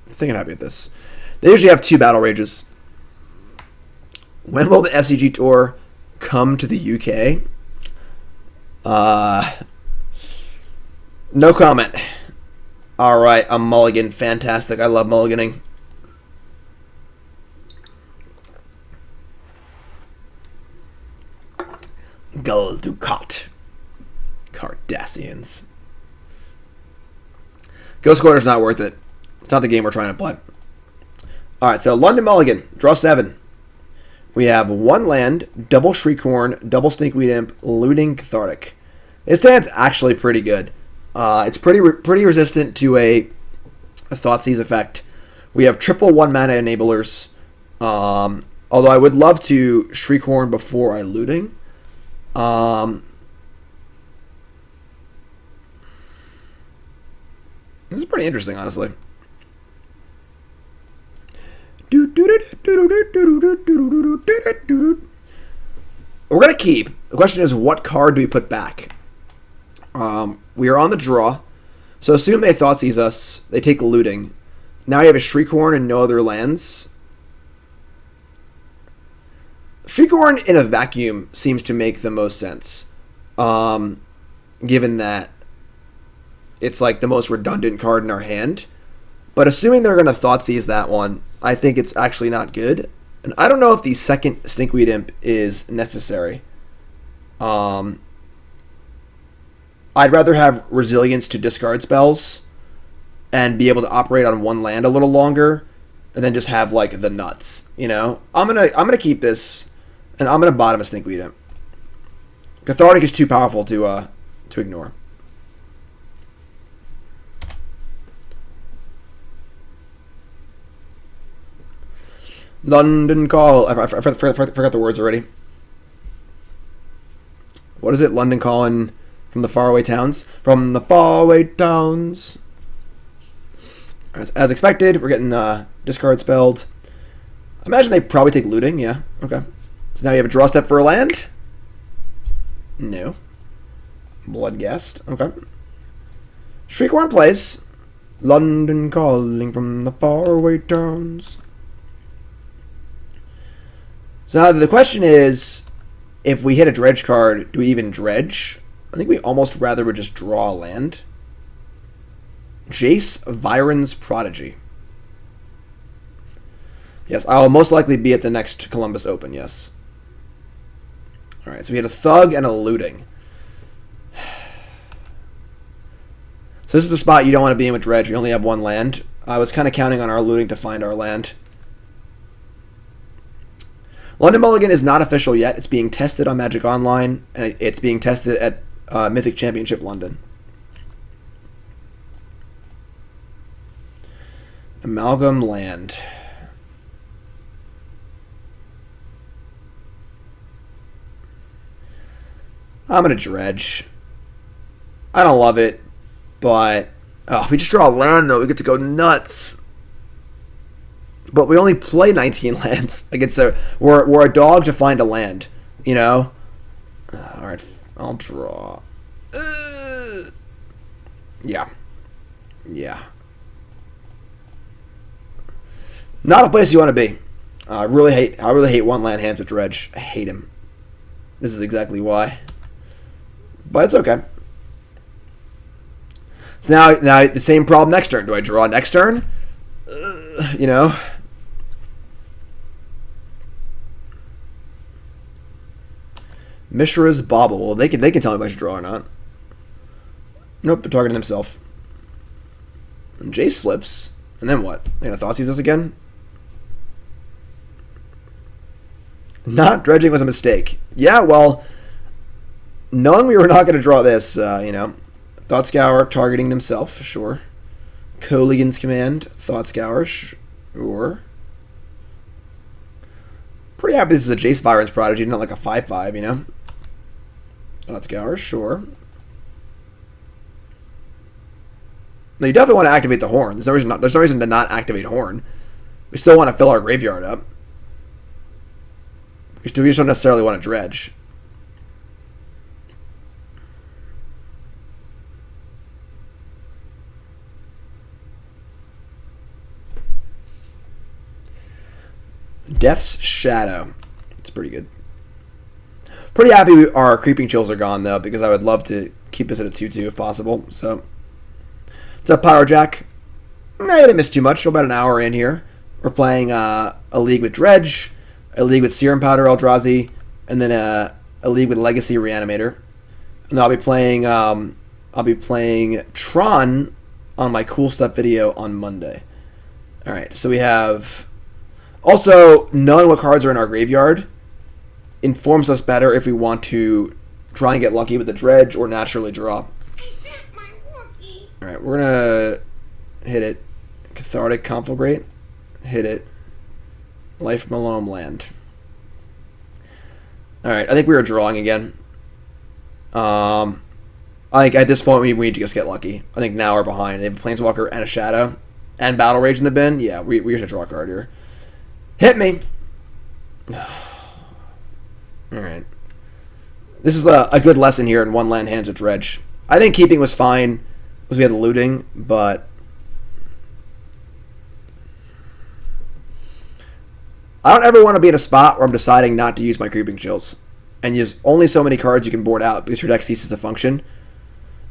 I think I'm happy with this. They usually have 2 Battle Rages. When will the SCG Tour come to the UK? No comment. Alright, a mulligan. Fantastic. I love mulliganing. Gul Dukat. Cardassians. Ghost Quarter's not worth it. It's not the game we're trying to play. Alright, so London Mulligan. Draw 7. We have 1 land, double Shriekhorn, double Stinkweed Imp, Looting, Cathartic. This hand's actually pretty good. It's pretty resistant to a Thoughtseize effect. We have triple 1-mana enablers. Although I would love to Shriekhorn before I Looting. This is pretty interesting, honestly. We're going to keep. The question is, what card do we put back? We are on the draw. So assume they Thoughtseize us. They take Looting. Now you have a Shriekhorn and no other lands. Shriekhorn in a vacuum seems to make the most sense. Given that it's like the most redundant card in our hand. But assuming they're going to Thoughtseize that one, I think it's actually not good. And I don't know if the second Stinkweed Imp is necessary. I'd rather have resilience to discard spells and be able to operate on one land a little longer, and then just have like the nuts. You know, I'm gonna keep this, and I'm gonna bottom a Stinkweed Imp. Cathartic is too powerful to ignore. London Call. I forgot the words already. What is it? London calling from the faraway towns? From the faraway towns. As expected, we're getting discard spelled. I imagine they probably take Looting, yeah. Okay. So now you have a draw step for a land? No. Bloodghast, okay. Shriekhorn plays. London calling from the faraway towns. So now the question is, if we hit a dredge card, do we even dredge? I think we almost rather would just draw a land. Jace Viren's Prodigy. Yes, I'll most likely be at the next Columbus Open, yes. Alright, so we had a Thug and a Looting. So this is the spot you don't want to be in with dredge. You only have one land. I was kind of counting on our Looting to find our land. London Mulligan is not official yet. It's being tested on Magic Online, and it's being tested at Mythic Championship London. Amalgam land. I'm going to dredge. I don't love it, but if we just draw a land, though, we get to go nuts. But we only play 19 lands. Like we're a dog to find a land, you know? Alright, I'll draw. Yeah. Yeah. Not a place you want to be. I really hate one land hands with dredge. I hate him. This is exactly why. But it's okay. So now the same problem next turn. Do I draw next turn? You know? Mishra's Bauble. Well, they can tell me if I should draw or not. Nope, they're targeting themselves. And Jace flips. And then what? They're gonna Thoughtseize this again? Not dredging was a mistake. Yeah, well, knowing we were not going to draw this, you know. Thought Scour targeting themselves, sure. Colligan's Command, Thought Scour, sure. Pretty happy this is a Jace Viren's Prodigy, not like a 5/5, you know. Thought Scour, sure. Now you definitely want to activate the Horn. There's no reason to not activate Horn. We still want to fill our graveyard up. We just don't necessarily want to dredge. Death's Shadow. It's pretty good. Pretty happy our Creeping Chills are gone, though, because I would love to keep us at a 2-2 if possible. So, what's up, Power Jack? I didn't miss too much. We're about an hour in here. We're playing a league with Dredge, a league with Serum Powder Eldrazi, and then a league with Legacy Reanimator. And I'll be playing Tron on my Cool Stuff video on Monday. All right, so we have. Also, knowing what cards are in our graveyard informs us better if we want to try and get lucky with the dredge or naturally draw. All right, we're gonna hit it. Cathartic Conflagrate. Hit it. Life Loam land. All right, I think we were drawing again. I think at this point we need to just get lucky. I think now we're behind. They have a Planeswalker and a Shadow and Battle Rage in the bin. Yeah, we should draw a card here. Hit me. Alright. This is a good lesson here in one land hands with Dredge. I think keeping was fine because we had the looting, but I don't ever want to be in a spot where I'm deciding not to use my Creeping Chills. And there's only so many cards you can board out because your deck ceases to function.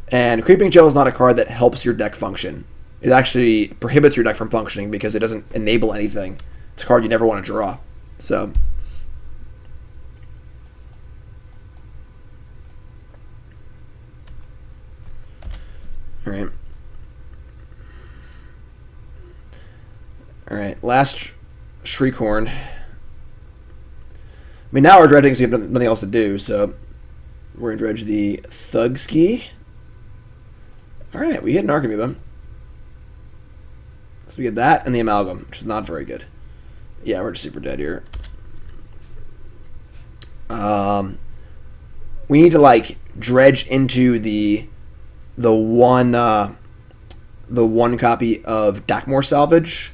And Creeping Chill is not a card that helps your deck function. It actually prohibits your deck from functioning because it doesn't enable anything. It's a card you never want to draw. So Alright, last Shriekhorn. I mean, now we're dredging, so we have nothing else to do, so we're going to dredge the Thug Ski. Alright, we hit Narcomoeba. So we get that and the Amalgam, which is not very good. Yeah, we're just super dead here. We need to, like, dredge into the one copy of Dakmor Salvage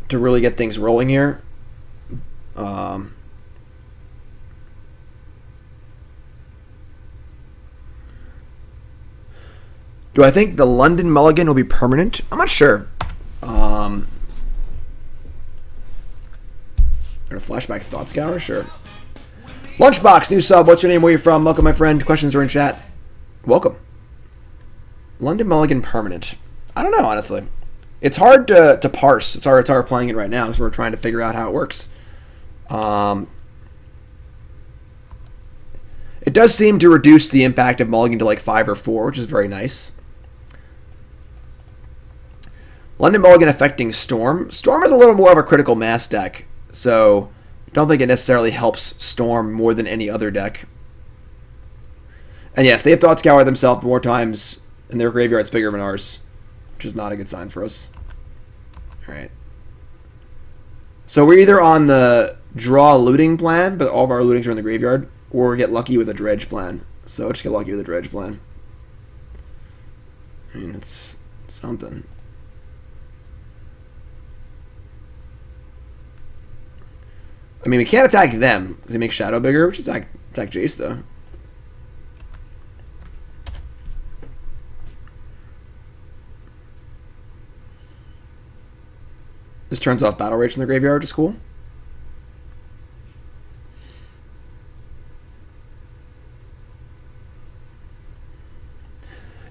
to really get things rolling here. Do I think the London Mulligan will be permanent? I'm not sure. Gonna flashback Thought Scour? Sure. Lunchbox, new sub. What's your name? Where you from? Welcome, my friend. Questions are in chat. Welcome. London Mulligan permanent. I don't know, honestly. It's hard to parse. It's hard playing it right now because we're trying to figure out how it works. It does seem to reduce the impact of Mulligan to like 5 or 4, which is very nice. London Mulligan affecting Storm. Storm is a little more of a critical mass deck, so I don't think it necessarily helps Storm more than any other deck. And yes, they have Thought Scour themselves more times, and their graveyard's bigger than ours, which is not a good sign for us. Alright. So we're either on the draw looting plan, but all of our lootings are in the graveyard, or get lucky with a dredge plan. So let's get lucky with a dredge plan. I mean, it's something. I mean, we can't attack them because they make Shadow bigger, which is attack Jace, though. This turns off Battle Rage in the graveyard, which is cool.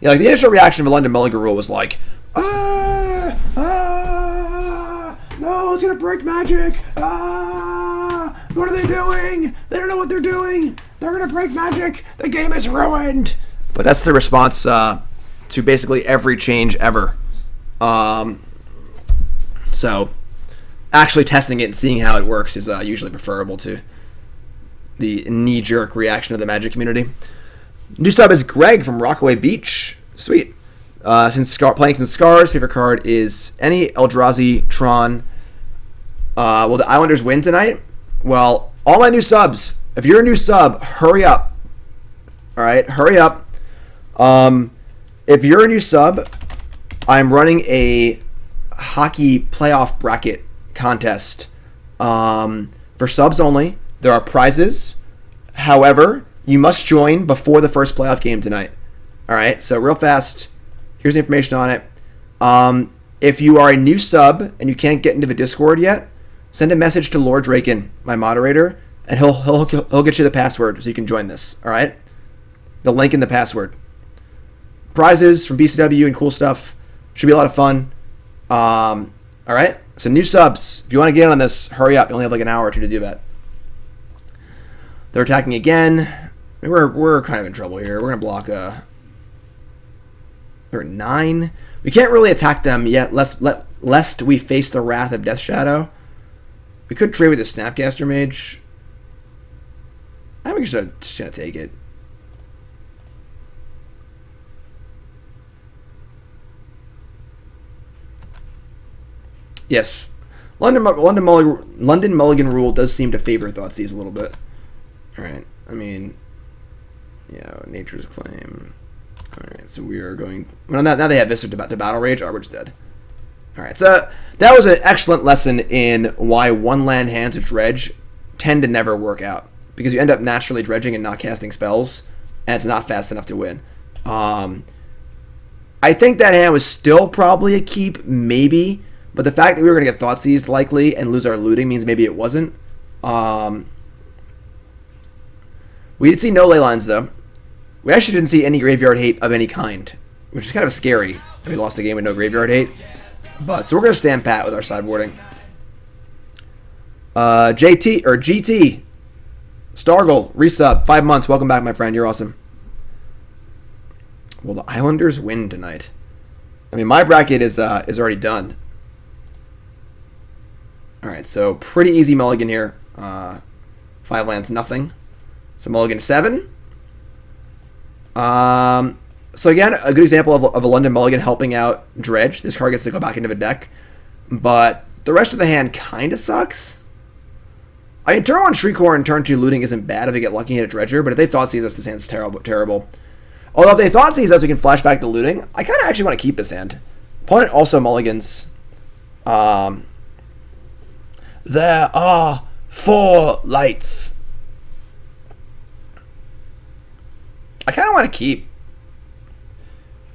Yeah, like the initial reaction of the London Mulligan rule was like, no, it's gonna break Magic. What are they doing? They don't know what they're doing. They're gonna break Magic. The game is ruined. But that's the response to basically every change ever. So actually testing it and seeing how it works is usually preferable to the knee-jerk reaction of the Magic community. New sub is Greg from Rockaway Beach. Sweet. Playing since Scars, favorite card is any Eldrazi Tron. Will the Islanders win tonight? Well, all my new subs, if you're a new sub, hurry up. Alright, hurry up. If you're a new sub, I'm running a hockey playoff bracket contest. For subs only. There are prizes. However, you must join before the first playoff game tonight. Alright, so real fast, here's the information on it. If you are a new sub and you can't get into the Discord yet, send a message to Lord Draken, my moderator, and he'll get you the password so you can join this. Alright? The link in the password. Prizes from BCW and cool stuff. Should be a lot of fun. Alright? So new subs, if you want to get in on this, hurry up. You only have like an hour or two to do that. They're attacking again. We're kind of in trouble here. We're going to block they're at 9. We can't really attack them yet, lest we face the wrath of Death Shadow. We could trade with the Snapcaster Mage. I think we're just going to take it. Yes. London Mulligan rule does seem to favor Thoughtseize a little bit. Alright. I mean, yeah, Nature's Claim. so we are going... Well, now they have Viscera to Battle Rage. Arbor's dead. Alright, so that was an excellent lesson in why one-land hands with Dredge tend to never work out. Because you end up naturally dredging and not casting spells, and it's not fast enough to win. I think that hand was still probably a keep, maybe. But the fact that we were going to get Thoughtseized likely and lose our looting means maybe it wasn't. We did see no Leylines, though. We actually didn't see any graveyard hate of any kind, which is kind of scary. We lost the game with no graveyard hate. But so we're going to stand pat with our sideboarding. JT, or GT. Stargle, resub, 5 months. Welcome back, my friend. You're awesome. Will the Islanders win tonight? I mean, my bracket is already done. Alright, so pretty easy mulligan here. 5 lands, nothing. So mulligan 7. So again, a good example of a London Mulligan helping out Dredge. This card gets to go back into the deck. But the rest of the hand kind of sucks. I mean, turn 1 Shriekhorn, turn 2 Looting isn't bad if they get lucky and hit a Dredger, but if they Thoughtseize us, this hand's terrible. Although if they Thoughtseize us, we can flash back to Looting. I kind of actually want to keep this hand. Opponent also mulligans. There are 4 lights. I kind of want to keep.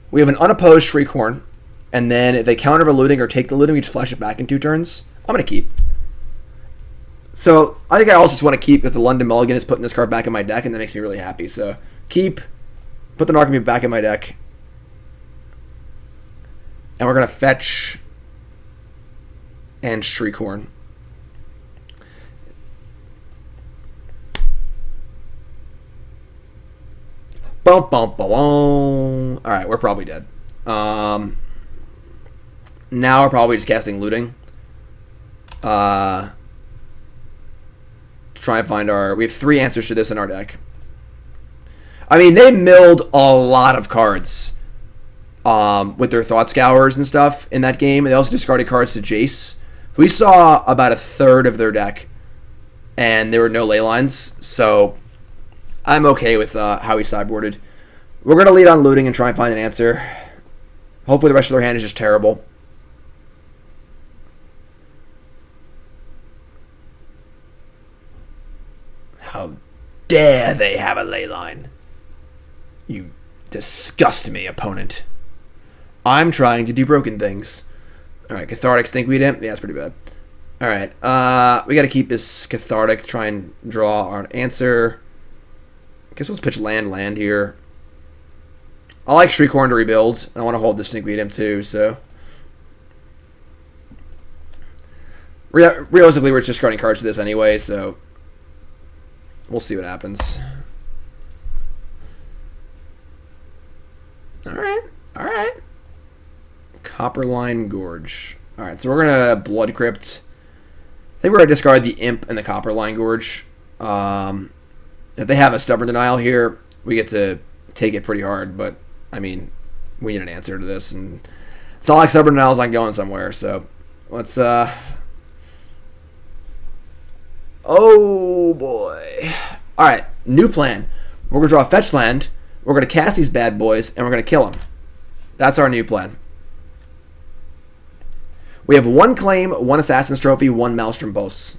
We have an unopposed Shriekhorn, and then if they counter the Looting or take the Looting, we just flash it back in 2 turns. I'm going to keep. So I think I also just want to keep because the London Mulligan is putting this card back in my deck, and that makes me really happy. So keep. Put the Narcomoeba back in my deck. And we're going to fetch and Shriekhorn. Boom, boom, boom. Alright, we're probably dead. Now we're probably just casting Looting. To try and find our... We have 3 answers to this in our deck. I mean, they milled a lot of cards with their Thought Scours and stuff in that game. And they also discarded cards to Jace. We saw about a third of their deck, and there were no Leylines. So I'm okay with how he sideboarded. We're going to lead on Looting and try and find an answer. Hopefully the rest of their hand is just terrible. How dare they have a Leyline? You disgust me, opponent. I'm trying to do broken things. Alright, Cathartic Stinkweed Imp. Yeah, that's pretty bad. Alright, we gotta keep this Cathartic, try and draw our answer. I guess let's pitch land here. I like Shriekhorn to rebuild. I want to hold the Stinkweed Imp too, so... Realistically, we're just discarding cards to this anyway, so... We'll see what happens. Alright. Copperline Gorge. Alright, so we're going to Blood Crypt. I think we're going to discard the Imp and the Copperline Gorge. If they have a Stubborn Denial here, we get to take it pretty hard, but, I mean, we need an answer to this, and it's not like Stubborn Denial's not going somewhere, so let's, oh, boy. Alright, new plan. We're going to draw a fetch land, we're going to cast these bad boys, and we're going to kill them. That's our new plan. We have 1 claim, 1 Assassin's Trophy, 1 Maelstrom Pulse.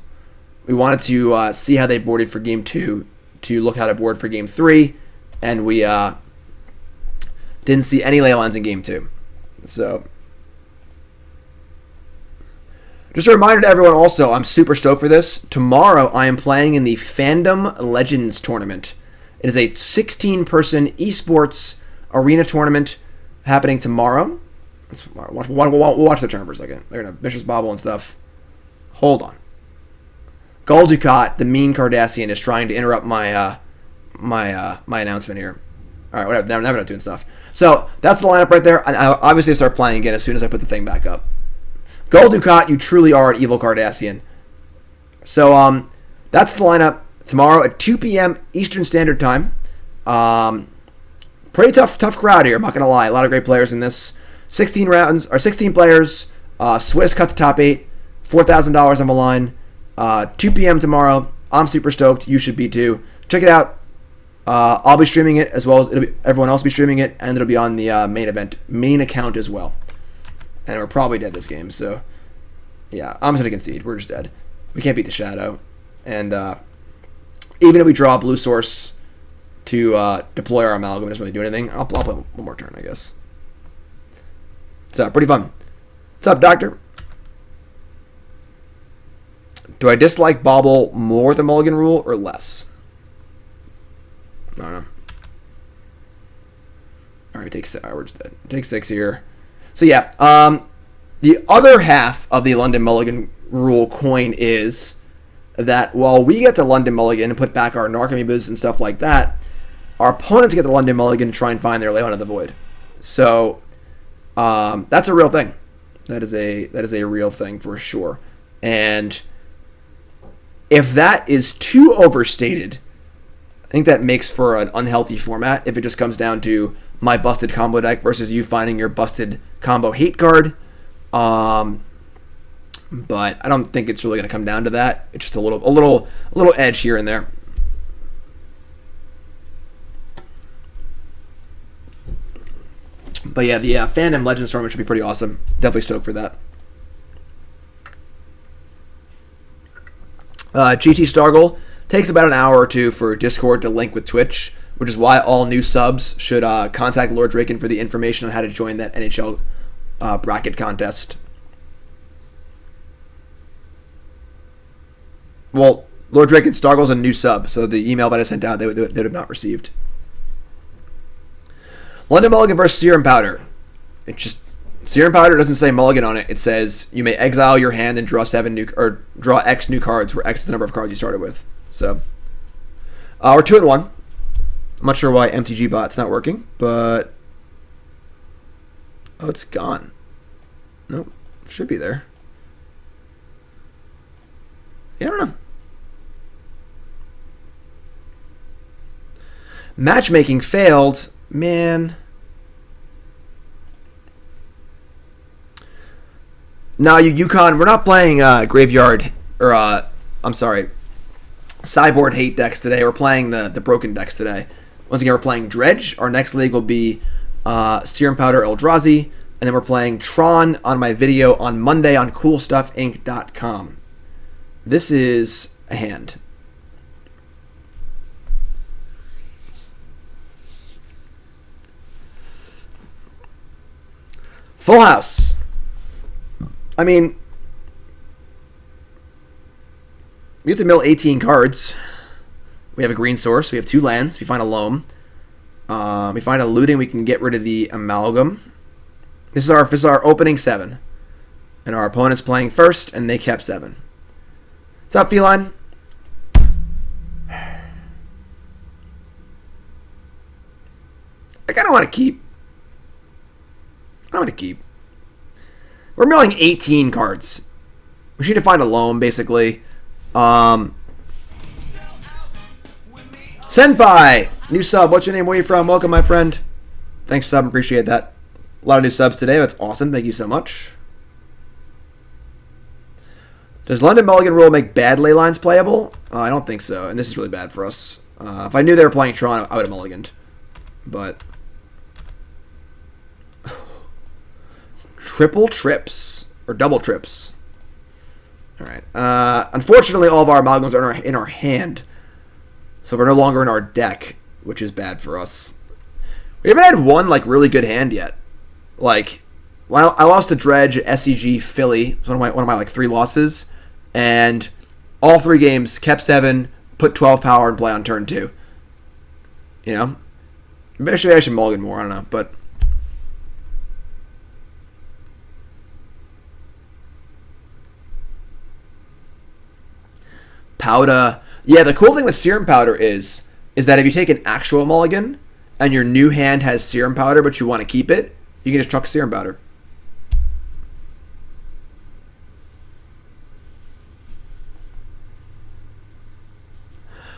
We wanted to see how they boarded for Game 2, to look how to board for Game 3, and we didn't see any Leylines in Game 2. So, just a reminder to everyone also, I'm super stoked for this. Tomorrow, I am playing in the Fandom Legends Tournament. It is a 16-person esports arena tournament happening tomorrow. We'll watch the turn for a second. They're going to Vicious Bobble and stuff. Hold on. Goldukat, the mean Cardassian, is trying to interrupt my my announcement here. All right, whatever. Now we're not doing stuff. So that's the lineup right there. And I obviously start playing again as soon as I put the thing back up. Goldukat, you truly are an evil Cardassian. So that's the lineup tomorrow at 2 p.m. Eastern Standard Time. Pretty tough crowd here. I'm not gonna lie. A lot of great players in this. 16 rounds or 16 players. Swiss cut to top 8. $4,000 on the line. 2 p.m. tomorrow. I'm super stoked. You should be too. Check it out. I'll be streaming it as well as everyone else will be streaming it, and it'll be on the main account as well. And we're probably dead this game, so yeah, I'm just gonna concede. We're just dead. We can't beat the Shadow, and even if we draw a blue source to deploy our Amalgam, it doesn't really do anything. I'll play one more turn, I guess. So pretty fun. What's up, Doctor? Do I dislike Bauble more than Mulligan rule or less? I don't know. All right, take 6. We're just dead. Take 6 here. So yeah, the other half of the London Mulligan rule coin is that while we get to London Mulligan and put back our Narcomoebas and stuff like that, our opponents get the London Mulligan to try and find their Leyline of the Void. So that's a real thing. That is a real thing for sure. And if that is too overstated, I think that makes for an unhealthy format if it just comes down to my busted combo deck versus you finding your busted combo hate card. But I don't think it's really going to come down to that. It's just a little edge here and there. But yeah, the Fandom Legends tournament should be pretty awesome. Definitely stoked for that. GT Stargle takes about an hour or two for Discord to link with Twitch, which is why all new subs should contact Lord Draken for the information on how to join that NHL bracket contest. Well, Lord Draken Stargle's a new sub, so the email that I sent out, they would have not received. London Mulligan versus Serum Powder. It just Serum Powder doesn't say Mulligan on it. It says you may exile your hand and draw draw X new cards, where X is the number of cards you started with. So we're 2-1. I'm not sure why MTG bot's not working, but it's gone. Nope, should be there. Yeah, I don't know. Matchmaking failed. Man. No, Yukon, we're not playing Graveyard, or, I'm sorry, Sideboard hate decks today. We're playing the broken decks today. Once again, we're playing Dredge. Our next league will be Serum Powder Eldrazi, and then we're playing Tron on my video on Monday on CoolStuffInc.com. This is a hand. Full house. I mean, we have to mill 18 cards. We have a green source. We have 2 lands. We find a Loam. We find a Looting. We can get rid of the Amalgam. This is our opening 7. And our opponent's playing first, and they kept 7. What's up, Feline? I kind of want to keep. I'm going to keep. We're milling 18 cards. We need to find a Loam, basically. Senpai! New sub. What's your name? Where are you from? Welcome, my friend. Thanks, sub. Appreciate that. A lot of new subs today. That's awesome. Thank you so much. Does London Mulligan rule make bad ley lines playable? I don't think so. And this is really bad for us. If I knew they were playing Tron, I would have mulliganed. But triple trips or double trips. All right. Unfortunately, all of our amalgams are in our hand, so they're no longer in our deck, which is bad for us. We haven't had one really good hand yet. Well, I lost to Dredge at SCG Philly. It was one of my 3 losses, and all 3 games kept 7, put 12 power, and play on turn 2. You know, maybe I should mulligan more. I don't know, but. Powder. Yeah, the cool thing with Serum Powder is that if you take an actual mulligan and your new hand has Serum Powder but you want to keep it, you can just chuck Serum Powder.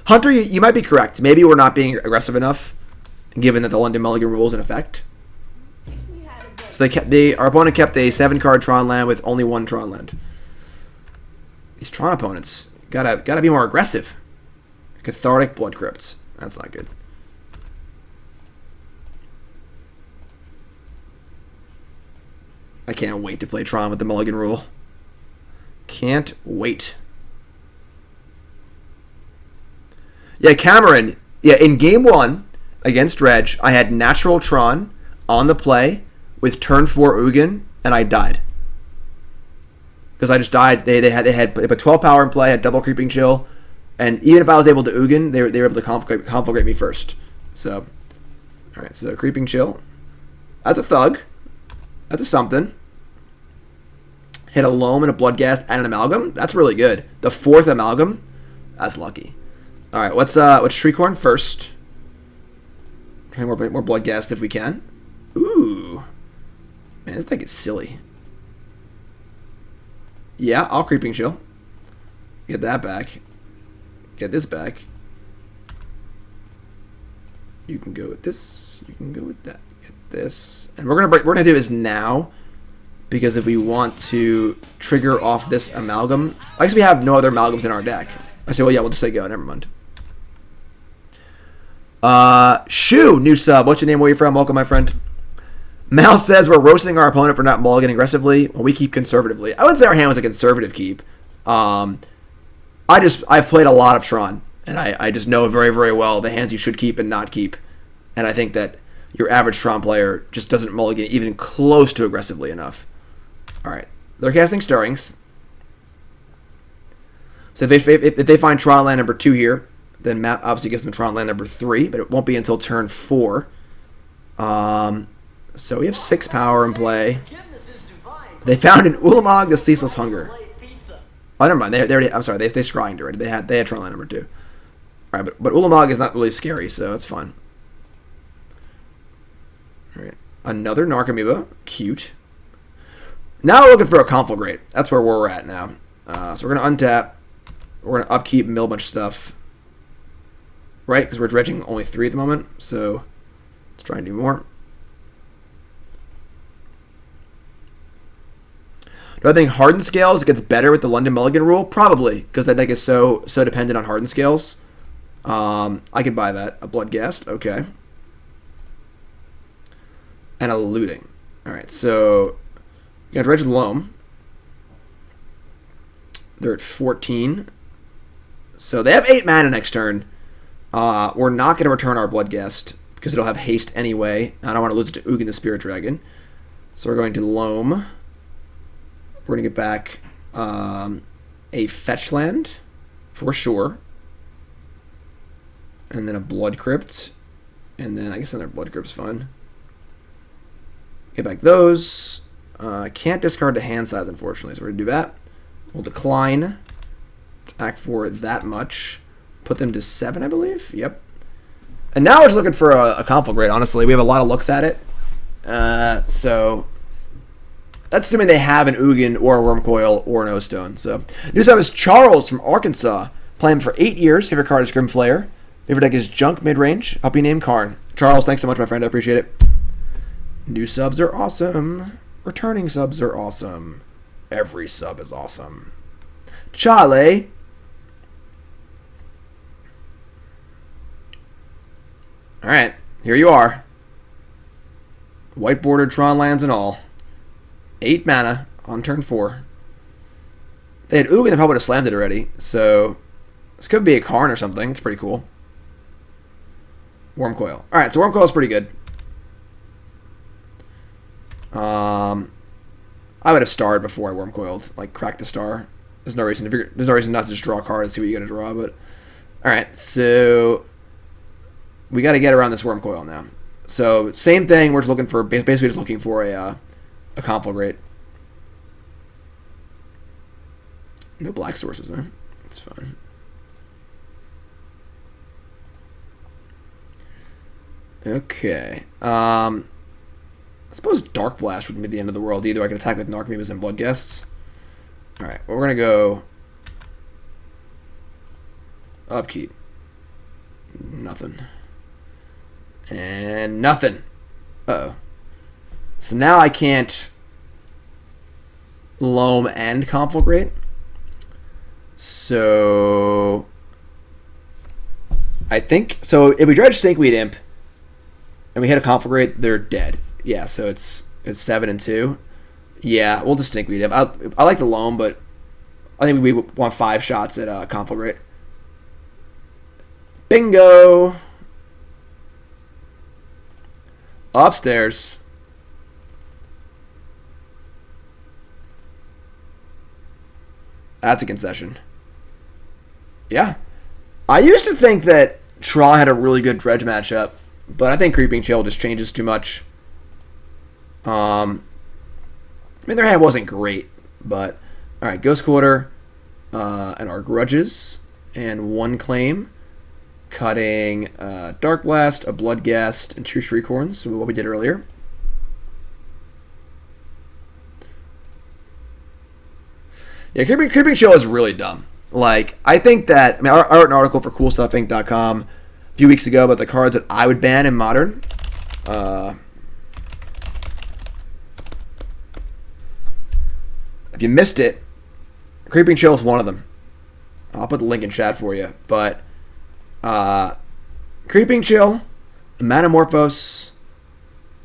Hunter, you might be correct. Maybe we're not being aggressive enough, given that the London Mulligan rule is in effect. So our opponent kept a 7-card Tron land with only 1 Tron land. These Tron opponents gotta be more aggressive. Cathartic Blood Crypt. That's not good. I can't wait to play Tron with the Mulligan rule. Can't wait. Yeah, Cameron. Yeah, in game 1 against Dredge, I had natural Tron on the play with turn 4 Ugin, and I died. Because I just died. They put 12 power in play, had double creeping chill, and even if I was able to Ugin, they were able to conflagrate me first. So, alright, so creeping chill. That's a thug. That's a something. Hit a Loam and a Bloodghast and an Amalgam. That's really good. The 4th Amalgam. That's lucky. Alright, what's Shriekhorn first? Try more Bloodghast if we can. Ooh. Man, this thing is silly. Yeah, I'll creeping chill. Get that back. Get this back. You can go with this. You can go with that. Get this. And we're gonna do this now, because if we want to trigger off this Amalgam, I guess we have no other Amalgams in our deck. I say, well, yeah, we'll just say go. Never mind. Shu, new sub. What's your name? Where are you from? Welcome, my friend. Mal says we're roasting our opponent for not mulliganing aggressively. Well, we keep conservatively. I wouldn't say our hand was a conservative keep. I've played a lot of Tron, and I just know very, very well the hands you should keep and not keep. And I think that your average Tron player just doesn't mulligan even close to aggressively enough. All right, they're casting Stirrings. So if they find Tron land number 2 here, then Matt obviously gives them Tron land number 3, but it won't be until turn 4. So we have 6 power in play. They found an Ulamog, the Ceaseless Hunger. Oh, never mind. They already. I'm sorry. They scryinged already. They had Tron land number 2. All right, but Ulamog is not really scary, so it's fine. All right, another Narcomoeba. Cute. Now we're looking for a Conflagrate. That's where we're at now. So we're gonna untap. We're gonna upkeep, mill a bunch of stuff. Right, because we're dredging only 3 at the moment. So let's try and do more. Do I think Hardened Scales gets better with the London Mulligan rule? Probably, because that deck is so dependent on Hardened Scales. I could buy that. A Bloodghast, okay. And a Looting. Alright, so you got Dredge Loam. They're at 14. So they have 8 mana next turn. We're not going to return our Bloodghast because it'll have haste anyway. I don't want to lose it to Ugin the Spirit Dragon. So we're going to Loam. We're going to get back a fetch land for sure. And then a Blood Crypt. And then I guess another Blood Crypt's fine. Get back those. Can't discard the hand size, unfortunately, so we're going to do that. We'll decline. Attack for that much. Put them to 7, I believe. Yep. And now we're just looking for a Conflagrate, honestly. We have a lot of looks at it. So that's assuming they have an Ugin or a Wormcoil or an O-Stone. So news up is Charles from Arkansas. Playing for 8 years. Favorite card is Grimflayer. Favorite deck is Junk midrange. Puppy named Karn. Charles, thanks so much, my friend. I appreciate it. New subs are awesome. Returning subs are awesome. Every sub is awesome. Charlie. Alright, here you are. White bordered Tron lands and all. 8 mana on turn 4. They had Ugin, they probably would have slammed it already. So this could be a Karn or something. It's pretty cool. Wormcoil. Alright, so Wormcoil is pretty good. I would have starred before I Wormcoiled. Like, cracked the star. There's no reason not to just draw a card and see what you're going to draw. But alright, so we got to get around this Wormcoil now. So same thing. We're just looking for, basically just looking for a Conflagrate. No black sources there. That's fine. Okay. I suppose Darkblast wouldn't be the end of the world either. I can attack with Narcomoebas and Bloodghasts. Alright, well, we're going to go upkeep. Nothing. And nothing. Uh-oh. So now I can't Loam and Conflagrate. So I think, so if we dredge Stinkweed Imp and we hit a Conflagrate, they're dead. Yeah, so it's 7 and 2. Yeah, we'll just Stinkweed Imp. I like the Loam, but I think we want 5 shots at Conflagrate. Bingo! Upstairs. That's a concession. Yeah. I used to think that Tron had a really good Dredge matchup, but I think Creeping Chill just changes too much. I mean, their hand wasn't great, but... Alright, Ghost Quarter, and our Grudges, and 1 claim. Cutting Darkblast, a Bloodghast, and 2 Shriekhorns, so what we did earlier. Yeah, Creeping Chill is really dumb. Like, I think that... I mean, I wrote an article for CoolStuffInc.com a few weeks ago about the cards that I would ban in Modern. If you missed it, Creeping Chill is one of them. I'll put the link in chat for you. But Creeping Chill, Manamorphose,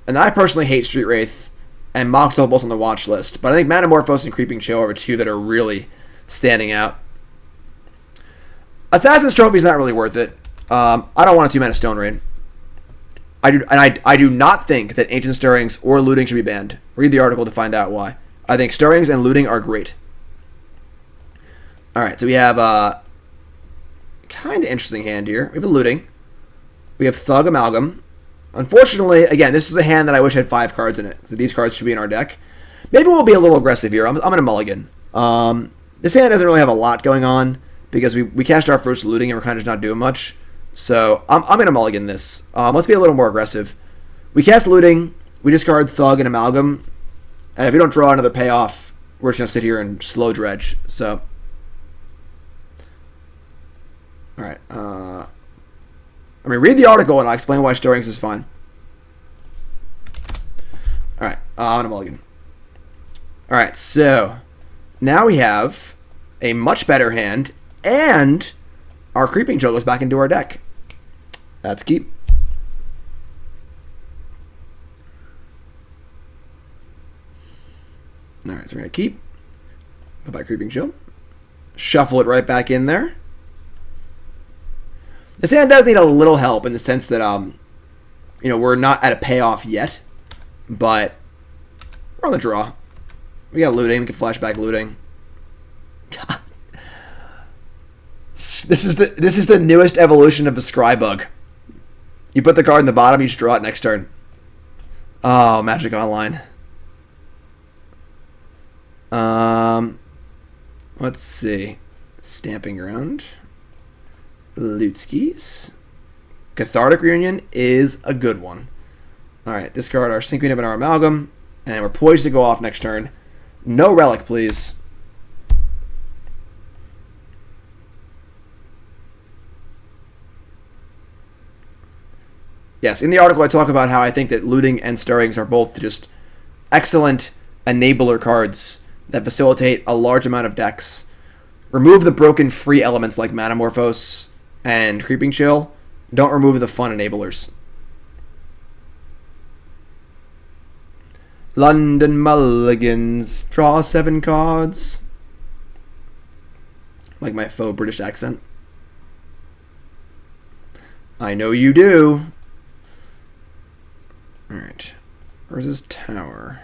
and I personally hate Street Wraith and Mox Opals on the watch list. But I think Manamorphose and Creeping Chill are 2 that are really standing out. Assassin's Trophy is not really worth it. I don't want a 2-mana Stone Rain. I do not think that Ancient Stirrings or Looting should be banned. Read the article to find out why. I think Stirrings and Looting are great. Alright, so we have a kind of interesting hand here. We have a Looting. We have Thug Amalgam. Unfortunately, again, this is a hand that I wish had 5 cards in it. So these cards should be in our deck. Maybe we'll be a little aggressive here. I'm going to mulligan. This hand doesn't really have a lot going on because we cashed our first Looting and we're kind of just not doing much. So I'm going to mulligan this. Let's be a little more aggressive. We cast Looting. We discard Thug and Amalgam. And if we don't draw another payoff, we're just going to sit here and slow dredge. So, alright. I mean, read the article and I'll explain why Stirrings is fine. Alright, I'm going to mulligan. Alright, so now we have a much better hand and our Creeping Chill goes back into our deck. That's keep. Alright, so we're going to keep. Put by Creeping Chill. Shuffle it right back in there. This hand does need a little help in the sense that, we're not at a payoff yet. But we're on the draw. We got Looting. We can flashback Looting. God. This is the newest evolution of the Scry bug. You put the card in the bottom, you just draw it next turn. Oh, Magic Online. Let's see. Stomping Ground. Loot Skis. Cathartic Reunion is a good one. Alright, discard our Stinkweed Imp and our Amalgam. And we're poised to go off next turn. No Relic, please. Yes, in the article I talk about how I think that Looting and Stirrings are both just excellent enabler cards that facilitate a large amount of decks. Remove the broken free elements like Manamorphose and Creeping Chill. Don't remove the fun enablers. London Mulligans. Draw 7 cards. Like my faux British accent. I know you do. Alright. Where's his tower?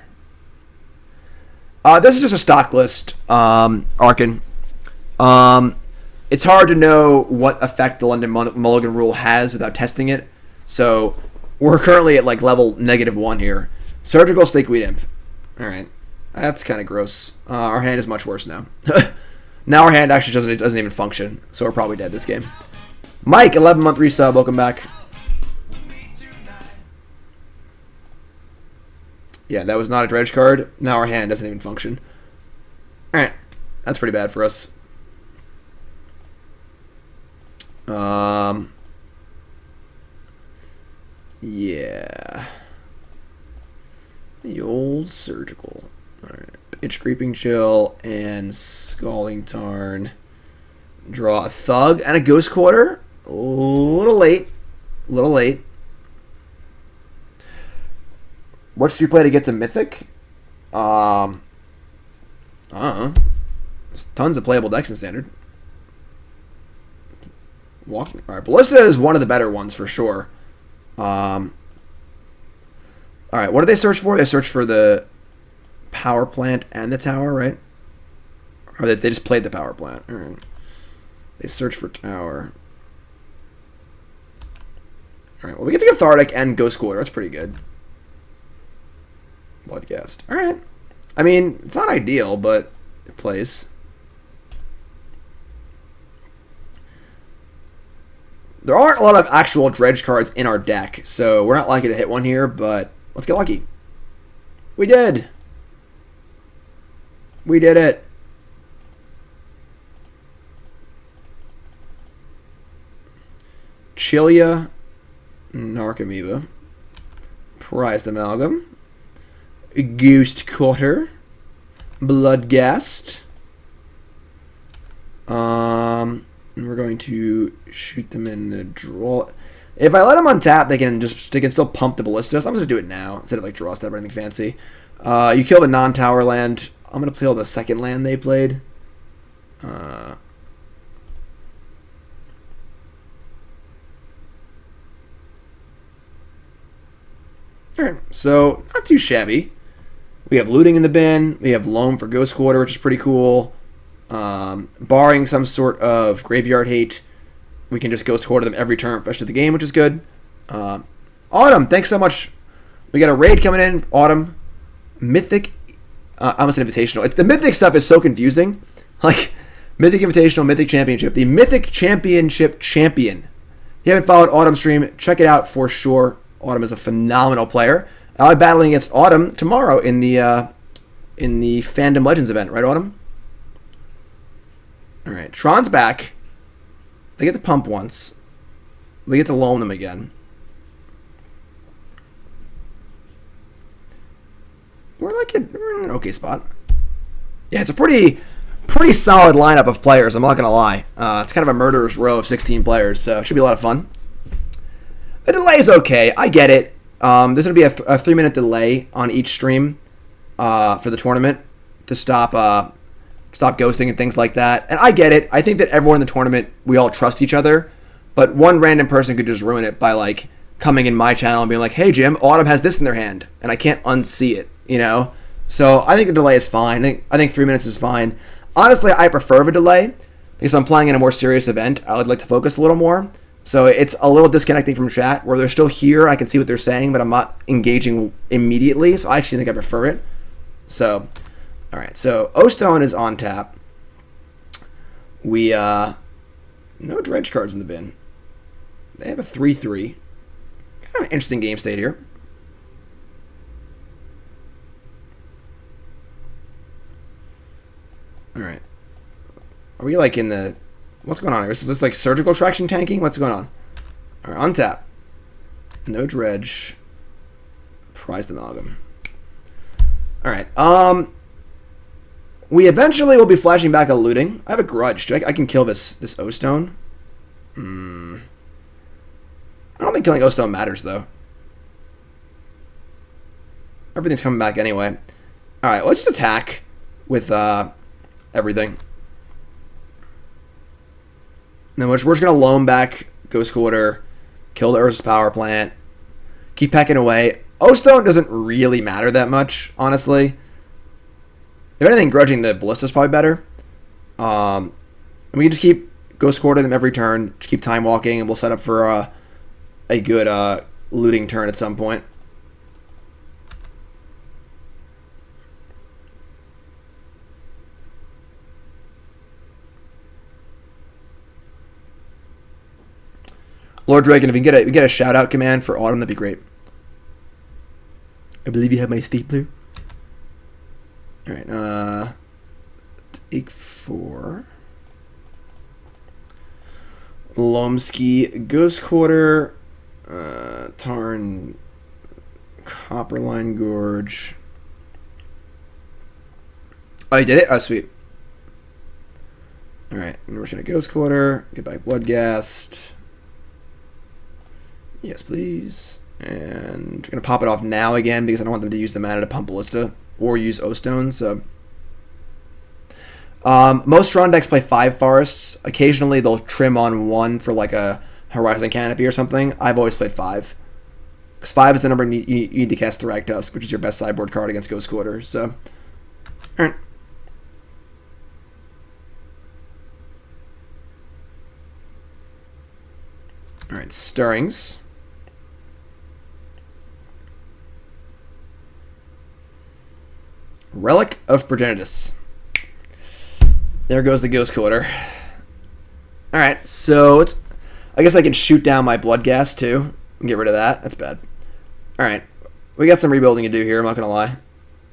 This is just a stock list, Arkin. It's hard to know what effect the London Mulligan rule has without testing it. So, we're currently at like level -1 here. Surgical Stinkweed Imp. Alright. That's kind of gross. Our hand is much worse now. Now our hand actually doesn't even function. So we're probably dead this game. Mike, 11-month resub. Welcome back. Yeah, that was not a dredge card. Now our hand doesn't even function. Alright. That's pretty bad for us. Yeah. The old surgical. Alright. Pitch Creeping Chill and Scalding Tarn. Draw a Thug and a Ghost Quarter. A little late. A little late. What should you play to get to Mythic? There's tons of playable decks in Standard. Walking. All right, Ballista is one of the better ones for sure. All right, what do they search for? They search for the power plant and the tower, right? Or they just played the power plant. All right. They search for tower. All right, well, we get to Cathartic and Ghost Cooler. That's pretty good. Bloodghast. All right. I mean, it's not ideal, but it plays. There aren't a lot of actual dredge cards in our deck, so we're not likely to hit one here, but let's get lucky. We did. We did it. Chilia, Narcomoeba, Prized Amalgam, Ghost Cutter, Bloodghast. And we're going to shoot them in the draw. If I let them untap, they can still pump the Ballista. So I'm just gonna do it now instead of like draw step or anything fancy. You kill the non-tower land. I'm gonna play all the second land they played. Alright, so not too shabby. We have looting in the bin. We have Loam for Ghost Quarter, which is pretty cool. Barring some sort of graveyard hate, we can just Ghost Quarter them every turn for the rest of the game, which is good. Autumn, thanks so much. We got a raid coming in. Autumn, Mythic. I almost said Invitational. The Mythic stuff is so confusing. Like Mythic Invitational, Mythic Championship. The Mythic Championship champion. If you haven't followed Autumn's stream, check it out for sure. Autumn is a phenomenal player. I'll be battling against Autumn tomorrow in the Fandom Legends event, right, Autumn? All right, Tron's back. They get to pump once. They get to loan them again. We're in an okay spot. Yeah, it's a pretty solid lineup of players. I'm not gonna lie. It's kind of a murderer's row of 16 players, so it should be a lot of fun. The delay is okay. I get it. There's gonna be a 3-minute delay on each stream for the tournament to stop ghosting and things like that. And I get it. I think that everyone in the tournament, we all trust each other. But one random person could just ruin it by like coming in my channel and being like, "Hey Jim, Autumn has this in their hand," and I can't unsee it. You know. So I think the delay is fine. I think 3 minutes is fine. Honestly, I prefer a delay because I'm playing in a more serious event. I would like to focus a little more. So it's a little disconnecting from chat where they're still here. I can see what they're saying, but I'm not engaging immediately. So I actually think I prefer it. So, all right. So O-Stone is on tap. We no dredge cards in the bin. They have a 3/3. Kind of an interesting game state here. All right. Are we like in the... What's going on here? Is this like surgical traction tanking? What's going on? All right, untap. No dredge. Prized Amalgam. All right. We eventually will be flashing back a looting. I have a grudge. I can kill this O-Stone. I don't think killing O-Stone matters though. Everything's coming back anyway. All right, let's just attack with everything. And then we're just going to loam back Ghost Quarter, kill the Urza's power plant, keep pecking away. O-Stone doesn't really matter that much, honestly. If anything, grudging the Ballista's probably better. And we can just keep Ghost Quarter them every turn, just keep time walking, and we'll set up for a good looting turn at some point. Lord Dragon, if we get a shout out command for Autumn, that'd be great. I believe you have my stapler. All right, take 4. Lomsky, Ghost Quarter, Tarn, Copperline Gorge. Oh, you did it? Oh, sweet. All right, and we're just gonna Ghost Quarter, get back Bloodghast. Yes, please. And I'm going to pop it off now again because I don't want them to use the mana to pump Ballista or use O-Stone. So Most Tron decks play 5 forests. Occasionally they'll trim on 1 for like a Horizon Canopy or something. I've always played 5. Because 5 is the number you need to cast Thrag Tusk, which is your best sideboard card against Ghost Quarter. So, alright. Alright, Stirrings. Relic of Progenitus. There goes the Ghost Quarter. Alright, so it's... I guess I can shoot down my Bloodghast too and get rid of that. That's bad. Alright, we got some rebuilding to do here, I'm not going to lie.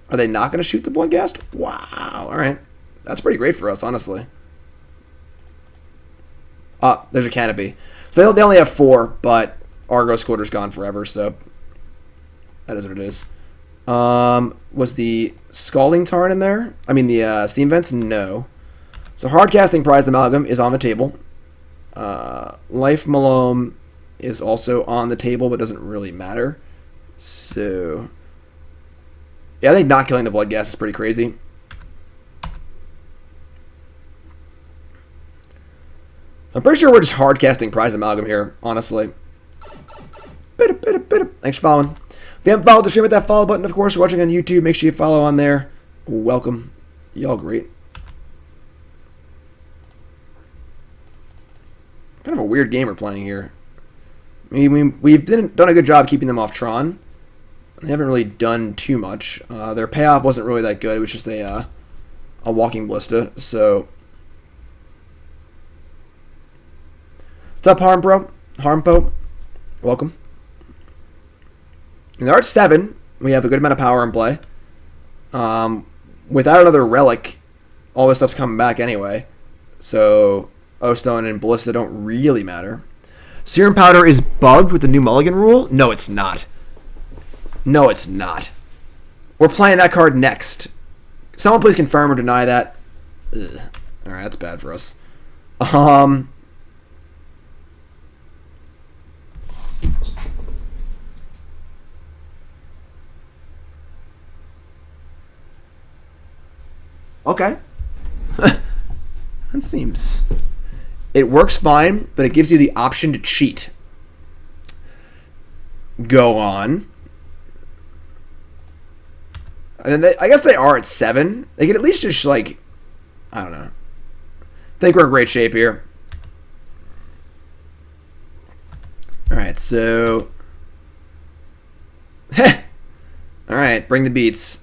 Are they not going to shoot the Bloodghast? Wow, alright. That's pretty great for us, honestly. Ah, there's a Canopy. So they only have 4, but our Ghost Quarter's gone forever, so that is what it is. Was the Scalding Tarn in there? I mean, the Steam Vents? No. So hardcasting Prized Amalgam is on the table. Life Loam is also on the table, but doesn't really matter. So, yeah, I think not killing the Bloodghast is pretty crazy. I'm pretty sure we're just hardcasting Prized Amalgam here, honestly. Thanks for following. If you haven't followed the stream, hit that follow button. Of course, you're watching on YouTube. Make sure you follow on there. Welcome. Y'all great. Kind of a weird game we're playing here. I mean, we've done a good job keeping them off Tron. They haven't really done too much. Their payoff wasn't really that good. It was just a walking ballista. So, what's up, Harmpo? Welcome. And they're at 7. We have a good amount of power in play. Without another relic, all this stuff's coming back anyway. So, O-Stone and Ballista don't really matter. Serum Powder is bugged with the new Mulligan rule? No, it's not. No, it's not. We're playing that card next. Someone please confirm or deny that. Ugh. Alright, that's bad for us. Okay. That seems... It works fine, but it gives you the option to cheat. Go on. And I guess they are at 7. They can at least just, like... I don't know. I think we're in great shape here. Alright, so... Alright, bring the beats.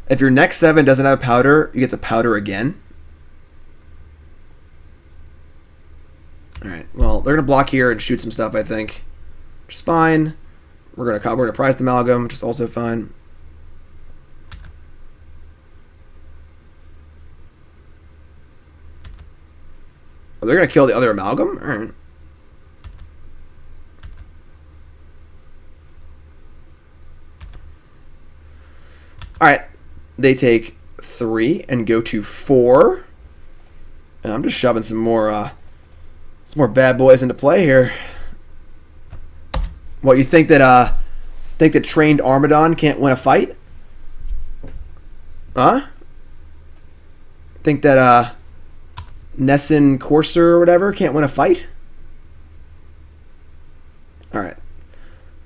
If your next 7 doesn't have powder, you get to powder again. Alright, well, they're going to block here and shoot some stuff, I think. Which is fine. We're going to Prized Amalgam, which is also fine. Oh, they're going to kill the other Amalgam? Alright. Alright. They take 3 and go to 4. And I'm just shoving some more bad boys into play here. What, you think that trained Armadon can't win a fight? Huh? Think that Nessun Courser or whatever can't win a fight? Alright.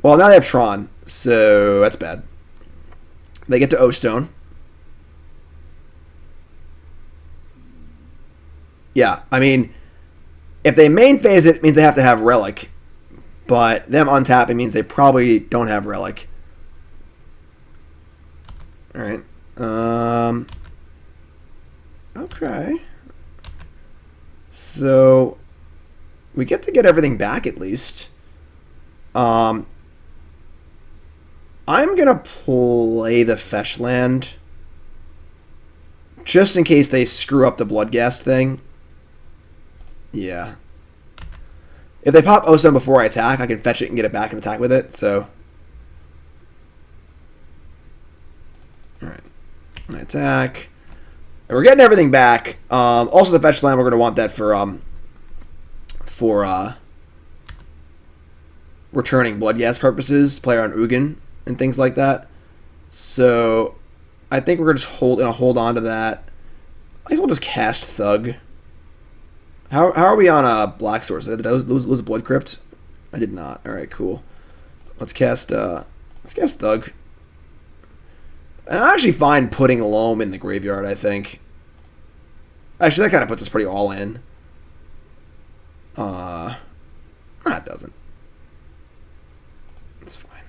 Well, now they have Tron, so that's bad. They get to O-Stone. Yeah, I mean, if they main phase it, means they have to have Relic. But them untapping means they probably don't have Relic. Alright. Okay. So, we get to get everything back at least. I'm going to play the Fetch Land. Just in case they screw up the Bloodghast thing. Yeah. If they pop O-Stone before I attack, I can fetch it and get it back and attack with it, so... Alright. I attack. And we're getting everything back. Also, the Fetch Land, we're going to want that for returning Bloodghast purposes, player on Ugin, and things like that. So I think we're just gonna hold on to that. I guess we'll just cast Thug. How are we on Black Source? Did I lose Blood Crypt? I did not. All right, cool. Let's cast Thug. And I'm actually fine putting Loam in the graveyard, I think. Actually, that kind of puts us pretty all in. It doesn't. It's fine.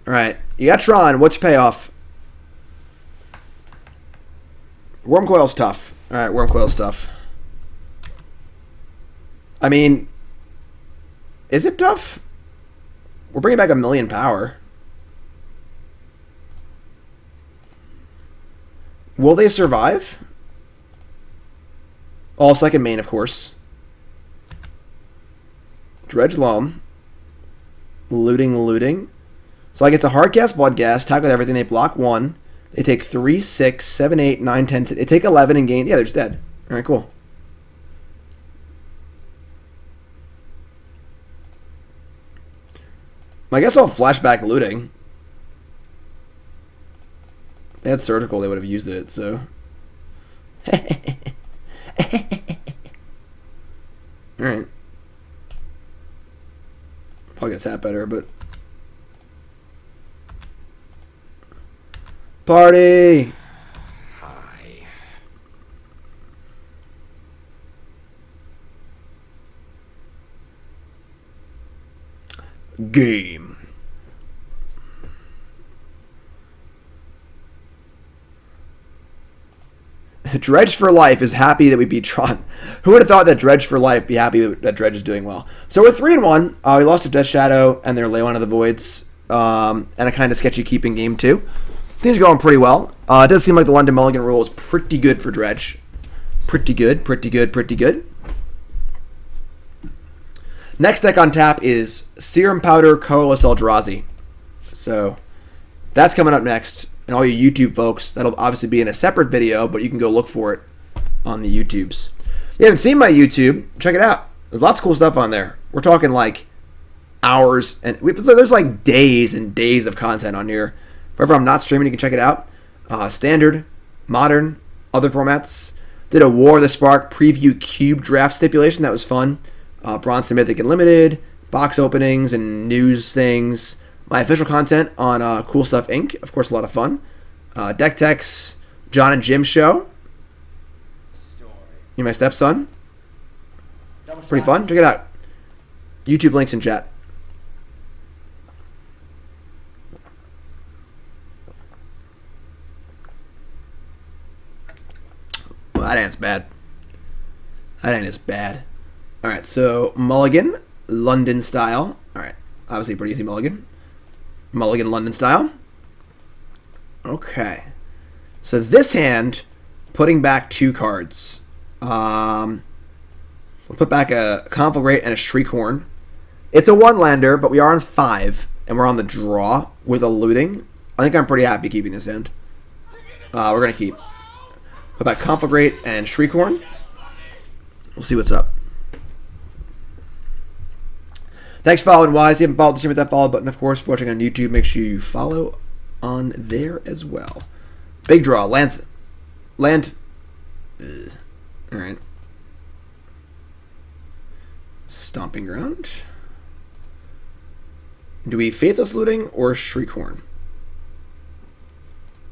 Alright, you got Tron. What's your payoff? Wormcoil's tough. Alright, Wormcoil's tough. I mean, is it tough? We're bringing back 1,000,000 power. Will they survive? All second main, of course. Dredge Loam. Looting. So like it's a hard cast Bloodghast, attack with everything. They block 1. They take 3, 6, 7, 8, 9, 10. They take 11 and gain. Yeah, they're just dead. Alright, cool. I guess I'll flashback Looting. If they had Surgical, they would have used it, so. Alright. Probably gonna tap better, but. Party! Hi. Game. Dredge for Life is happy that we beat Tron. Who would have thought that Dredge for Life be happy that Dredge is doing well? So we're 3-1. We lost to Death Shadow and their Leyline of the Voids, and a kind of sketchy keep in game 2. Things are going pretty well. It does seem like the London Mulligan rule is pretty good for Dredge. Pretty good. Next deck on tap is Serum Powder Colorless Eldrazi. So that's coming up next. And all you YouTube folks, that'll obviously be in a separate video, but you can go look for it on the YouTubes. If you haven't seen my YouTube, check it out. There's lots of cool stuff on there. We're talking like hours, and so there's like days and days of content on here. Wherever I'm not streaming, you can check it out. Standard, Modern, other formats. Did a War of the Spark preview cube draft stipulation. That was fun. Bronze to Mythic and Limited, box openings and news things. My official content on Cool Stuff Inc. Of course, a lot of fun. Deck Tech's John and Jim show. You're my stepson. Pretty fun. Check it out. YouTube links in chat. Well, that ain't bad. That ain't as bad. Alright, so Mulligan, London style. Alright, obviously pretty easy Mulligan. Mulligan, London style. Okay. So this hand, putting back 2 cards. We'll put back a Conflagrate and a Shriekhorn. It's a 1-lander, but we are on 5, and we're on the draw with a Looting. I think I'm pretty happy keeping this hand. We're going to keep. Put back Conflagrate and Shriekhorn. We'll see what's up. Thanks for following Wise. If you haven't followed the stream with that follow button, of course. If you're watching on YouTube, make sure you follow on there as well. Big draw. Land. Alright. Stomping Ground. Do we Faithless Looting or Shriekhorn?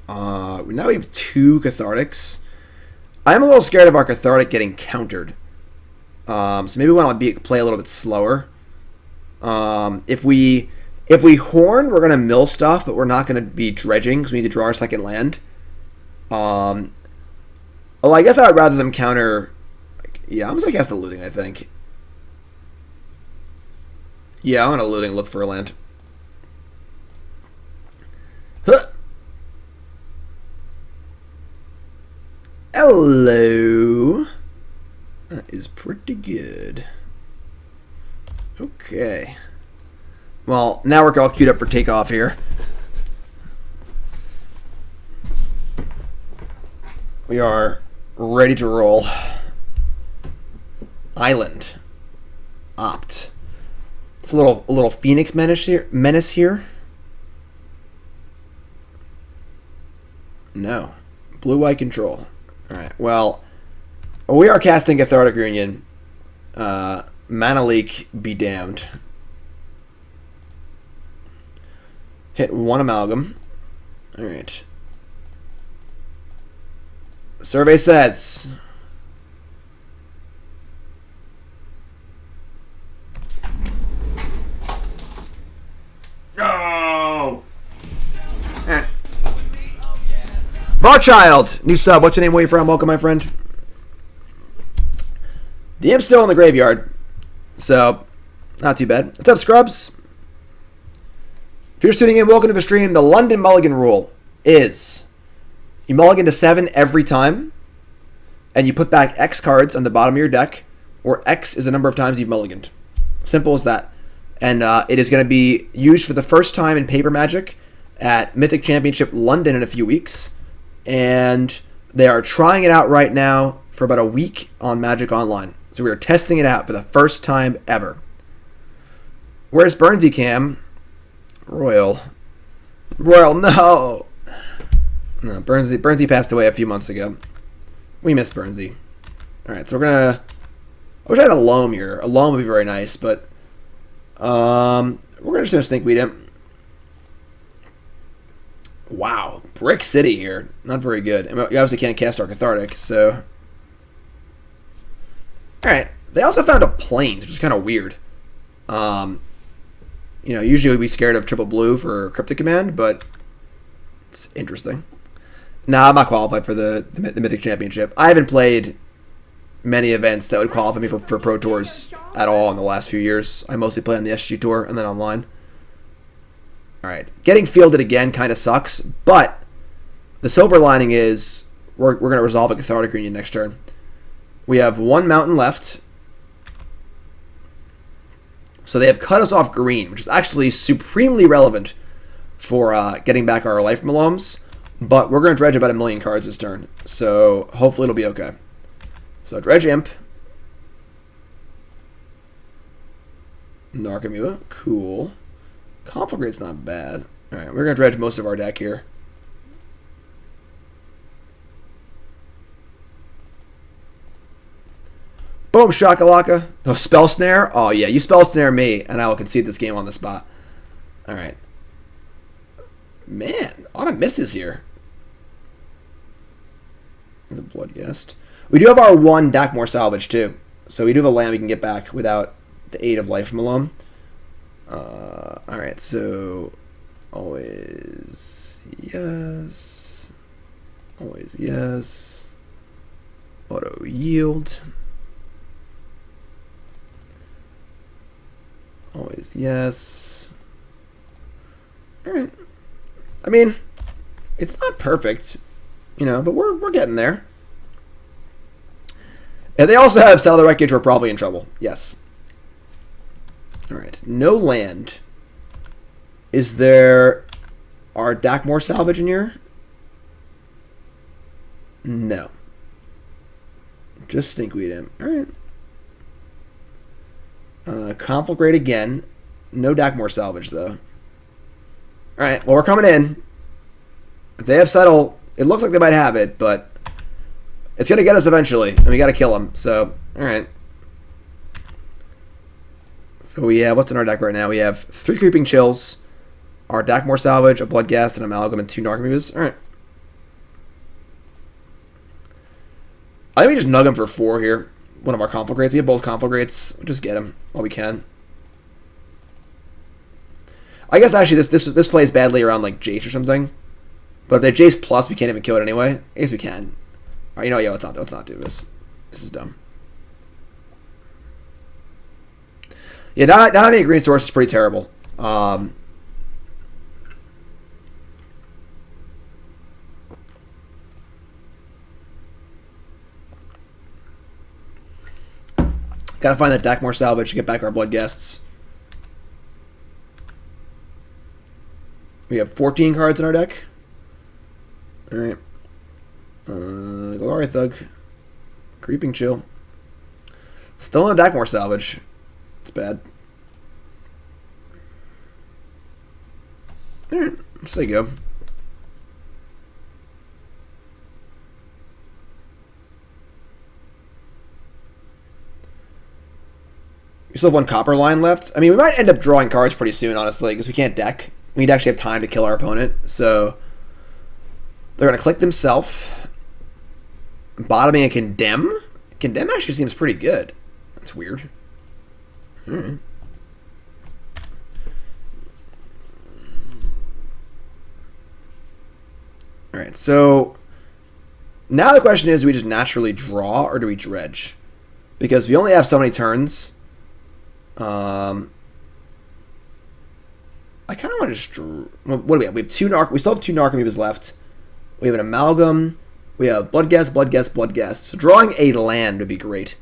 Now we have 2 Cathartics. I'm a little scared of our Cathartic getting countered. So maybe we want to play a little bit slower. If we Horn, we're going to mill stuff, but we're not going to be dredging because we need to draw our second land. Well, I guess I would rather them counter. Yeah, I'm just going to cast the Looting, I think. Yeah, I'm going to Looting, look for a land. Huh. Hello. That is pretty good. Okay. Well, now we're all queued up for takeoff here. We are ready to roll. Island. Opt. It's a little Phoenix menace here. No. Blue-white control. Alright, well, we are casting Cathartic Reunion. Mana leak be damned. Hit 1 amalgam. Alright. Survey says... No! Barchild! New sub. What's your name? Where you from? Welcome, my friend. The Imp's still in the graveyard. So, not too bad. What's up, Scrubs? If you're just tuning in, welcome to the stream. The London Mulligan rule is you mulligan to 7 every time, and you put back X cards on the bottom of your deck, where X is the number of times you've mulliganed. Simple as that. And it is going to be used for the first time in Paper Magic at Mythic Championship London in a few weeks. And they are trying it out right now for about a week on Magic Online. So we are testing it out for the first time ever. Where's Burnsy Cam? Royal, no. No, Burnsy passed away a few months ago. We miss Burnsy. Alright, so we're gonna... I wish I had a Loam here. A Loam would be very nice, but... we're just gonna Stinkweed Imp. Wow. Brick City here. Not very good. And you obviously can't cast our Cathartic, so... Alright. They also found a Plains, which is kind of weird. You know, usually we'd be scared of triple blue for Cryptic Command, but it's interesting. Nah, I'm not qualified for the Mythic Championship. I haven't played many events that would qualify me for Pro Tours at all in the last few years. I mostly play on the SG Tour and then online. Alright, getting fielded again kind of sucks, but the silver lining is we're going to resolve a Cathartic Reunion next turn. We have 1 mountain left. So they have cut us off green, which is actually supremely relevant for getting back our life from Loams. But we're going to dredge about 1 million cards this turn. So hopefully it'll be okay. So Dredge Imp. Narcomoeba. Cool. Conflagrate's not bad. Alright, we're going to dredge most of our deck here. Boom, shakalaka. Oh, Spell Snare? Oh, yeah, you Spell Snare me, and I will concede this game on the spot. Alright. Man, a lot of misses here. There's a Bloodghast. We do have our 1 Dakmor Salvage, too. So we do have a land we can get back without the aid of life from Loam. Alright, so... Always yes. Always yes. Auto yield. Always yes. Alright. I mean, it's not perfect, you know, but we're getting there. And they also have Sell the Wreckage, we're probably in trouble. Yes. Alright. No land. Is there our Dakmor Salvage in here? No. Just Stinkweed Imp. Alright. Conflagrate again. No Dakmor Salvage, though. Alright, well, we're coming in. If they have Settle, it looks like they might have it, but it's going to get us eventually, and we got to kill them. So, alright. So we have, what's in our deck right now? We have 3 Creeping Chills, our Dakmor Salvage, a Bloodghast, an Amalgam, and 2 Narcomoebas. Alright. I think we just nug him for 4 here. One of our Conflagrates. We have both Conflagrates. We'll just get him while we can. I guess actually this plays badly around like Jace or something. But if they have Jace plus, we can't even kill it anyway. I guess we can. Alright, you know what? Yeah, let's not do this. This is dumb. Yeah, not having a green source is pretty terrible. Gotta find that Dakmor Salvage to get back our Bloodghasts. We have 14 cards in our deck. Alright. Golgari Thug. Creeping Chill. Still on Dakmor Salvage. It's bad. Alright, let's say go. We still have one Copperline left. I mean, we might end up drawing cards pretty soon, honestly, because we can't deck. We need to actually have time to kill our opponent. So, they're going to click themselves. Bottoming a Condemn. Condemn actually seems pretty good. That's weird. Alright. Alright, so now the question is, do we just naturally draw or do we dredge? Because we only have so many turns. I kind of want to just... What do we have? We have we still have 2 Narcomoebas left. We have an Amalgam. We have Bloodghast, Bloodghast, Bloodghast. So drawing a land would be great.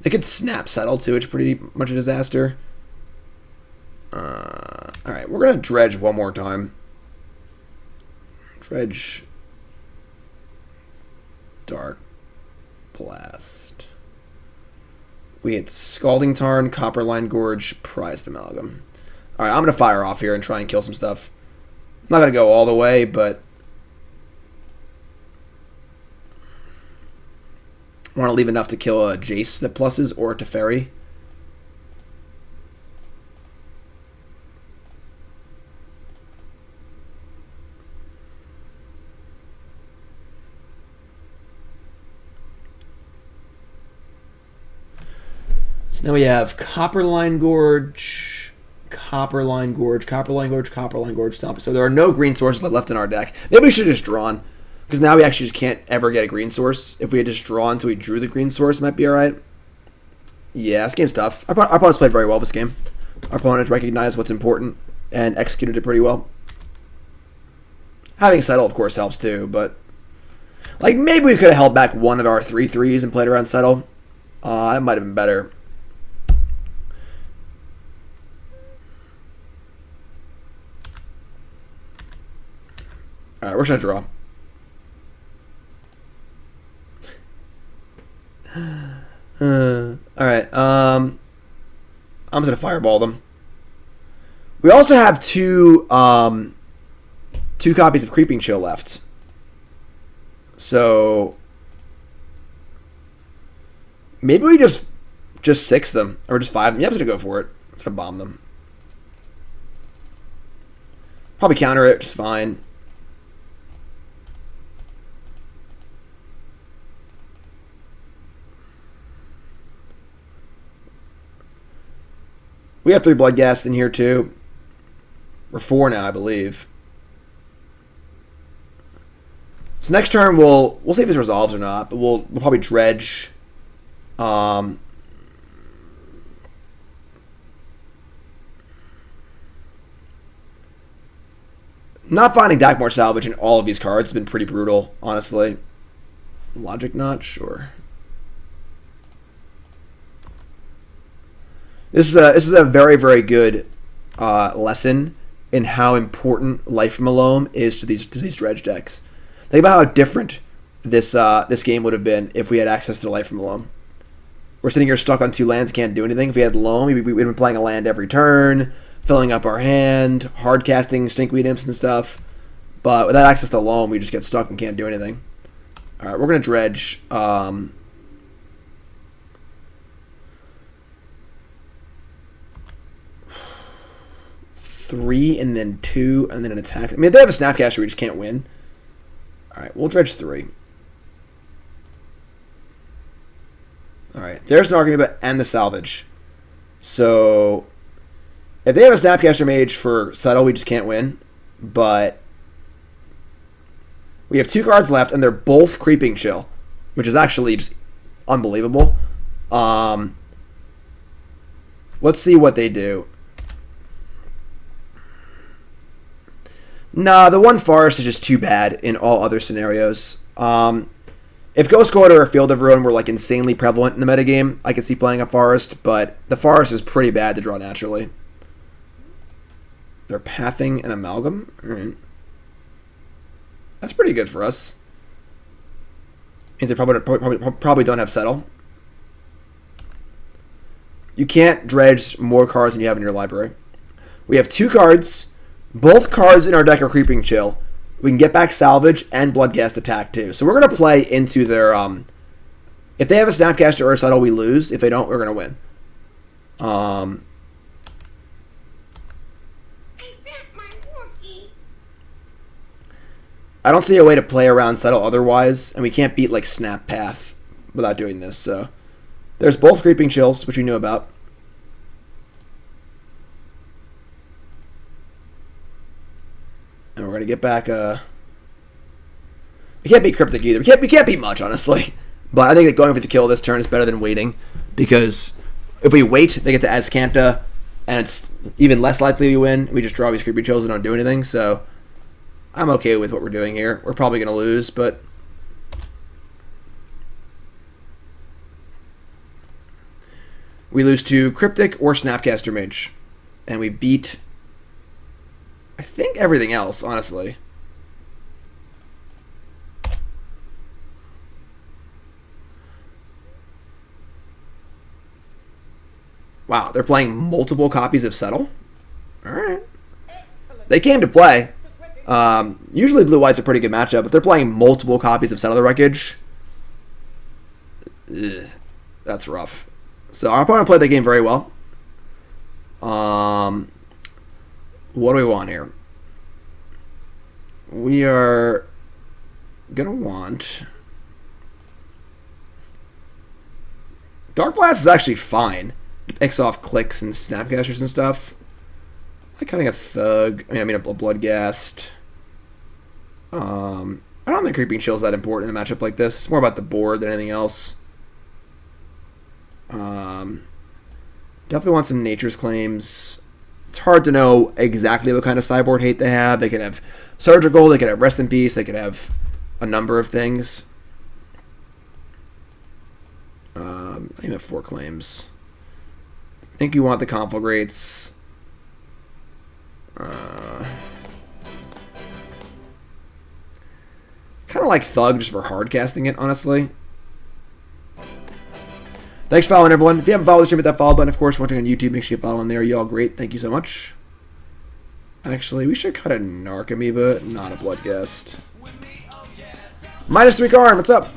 They could snap Settle too, which is pretty much a disaster. Alright, we're going to dredge one more time. Dredge. Darkblast. We hit Scalding Tarn, Copperline Gorge, Prized Amalgam. Alright, I'm going to fire off here and try and kill some stuff. I'm not going to go all the way, but I want to leave enough to kill a Jace that pluses or a Teferi. So now we have Copperline Gorge, Copperline Gorge, Copperline Gorge, Copperline Gorge, Stomp. So there are no green sources left in our deck. Maybe we should have just drawn. Because now we actually just can't ever get a green source. If we had just drawn until we drew the green source, it might be alright. Yeah, this game's tough. Our opponents played very well this game. Our opponents recognized what's important and executed it pretty well. Having Settle, of course, helps too, but like maybe we could have held back one of our 3/3s and played around Settle. It might have been better. Alright, we're just gonna draw. Alright, I'm just gonna fireball them. We also have two copies of Creeping Chill left. So maybe we just 6 them. Or just 5 them. Yeah, I'm just gonna go for it. I'm just gonna bomb them. Probably counter it just fine. We have 3 Bloodghast in here too. We're 4 now, I believe. So next turn we'll see if this resolves or not, but we'll probably dredge. Not finding Dakmor Salvage in all of these cards has been pretty brutal, honestly. Logic not sure. This is a very, very good lesson in how important Life from a Loam is to these dredge decks. Think about how different this game would have been if we had access to Life from a Loam. We're sitting here stuck on 2 lands, can't do anything. If we had Loam, we'd been playing a land every turn, filling up our hand, hard casting Stinkweed Imps and stuff. But without access to Loam, we just get stuck and can't do anything. All right, we're gonna dredge. 3 and then 2 and then an attack. I mean, if they have a Snapcaster, we just can't win. Alright, we'll dredge 3. Alright, there's Narcomoeba and the Salvage. So, if they have a Snapcaster Mage for Settle, we just can't win. But we have 2 cards left, and they're both Creeping Chill, which is actually just unbelievable. Let's see what they do. Nah, the one Forest is just too bad in all other scenarios. If Ghost Quarter or Field of Ruin were like insanely prevalent in the metagame, I could see playing a Forest, but the Forest is pretty bad to draw naturally. They're pathing an Amalgam? Alright. That's pretty good for us. Means they probably don't have Settle. You can't dredge more cards than you have in your library. We have 2 cards. Both cards in our deck are Creeping Chill. We can get back Salvage and Bloodghast attack too. So we're going to play into their... if they have a Snapcaster or a Settle, we lose. If they don't, we're going to win. I don't see a way to play around Settle otherwise, and we can't beat like Snap Path without doing this. So there's both Creeping Chills, which we knew about. And we're gonna get back. We can't beat Cryptic either. We can't beat much, honestly. But I think that going for the kill this turn is better than waiting, because if we wait, they get to Azcanta, and it's even less likely we win. We just draw these Creeping Chills and don't do anything. So I'm okay with what we're doing here. We're probably gonna lose, but we lose to Cryptic or Snapcaster Mage, and we beat, I think, everything else, honestly. Wow, they're playing multiple copies of Settle? Alright. They came to play. Usually Blue-White's a pretty good matchup. If they're playing multiple copies of Settle the Wreckage, that's rough. So our opponent played the game very well. What do we want here? We are gonna want... Darkblast is actually fine. Picks off clicks and Snapcasters and stuff. I like cutting a Thug. I mean a Bloodghast. I don't think Creeping Chill is that important in a matchup like this. It's more about the board than anything else. Definitely want some Nature's Claims. It's hard to know exactly what kind of sideboard hate they have. They could have Surgical, they could have Rest in Peace, they could have a number of things. I think I have 4 claims. I think you want the Conflagrates. Kind of like Thug just for hard casting it, honestly. Thanks for following, everyone. If you haven't followed the stream, hit that follow button. Of course, watching on YouTube, make sure you follow on there. You all great. Thank you so much. Actually, we should cut a Narcomoeba, not a Bloodghast. -3 Karn, what's up?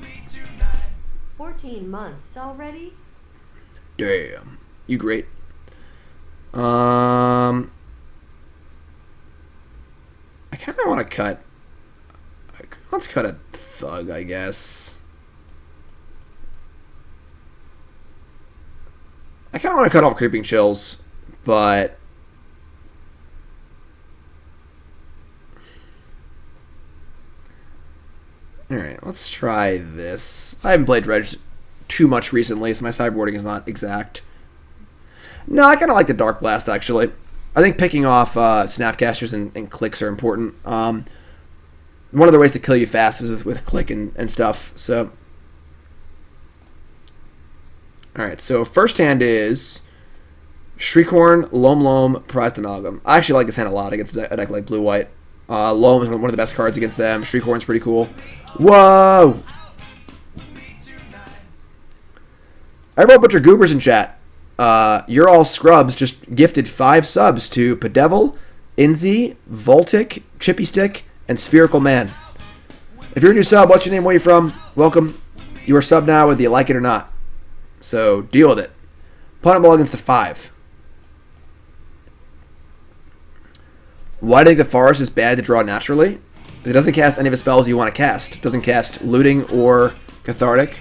14 months already? Damn. You great. I kind of want to cut... Let's cut a Thug, I guess. I kind of want to cut off Creeping Chills, but... Alright, let's try this. I haven't played Dredge too much recently, so my sideboarding is not exact. No, I kind of like the Darkblast, actually. I think picking off Snapcasters and clicks are important. One of the ways to kill you fast is with click and stuff, so... Alright, so first hand is Shriekhorn, Loam, Prized Amalgam. I actually like this hand a lot against a deck like Blue-White. Loam is one of the best cards against them. Shriekhorn's pretty cool. Whoa! Everyone put your goobers in chat. You're all scrubs just gifted 5 subs to Padevil, Inzi, Voltic, Chippy Stick, and Spherical Man. If you're a new sub, what's your name, where you from? Welcome. You are sub now whether you like it or not. So, deal with it. Opponent mulligans to 5. Why do you think the Forest is bad to draw naturally? It doesn't cast any of the spells you want to cast. It doesn't cast Looting or Cathartic.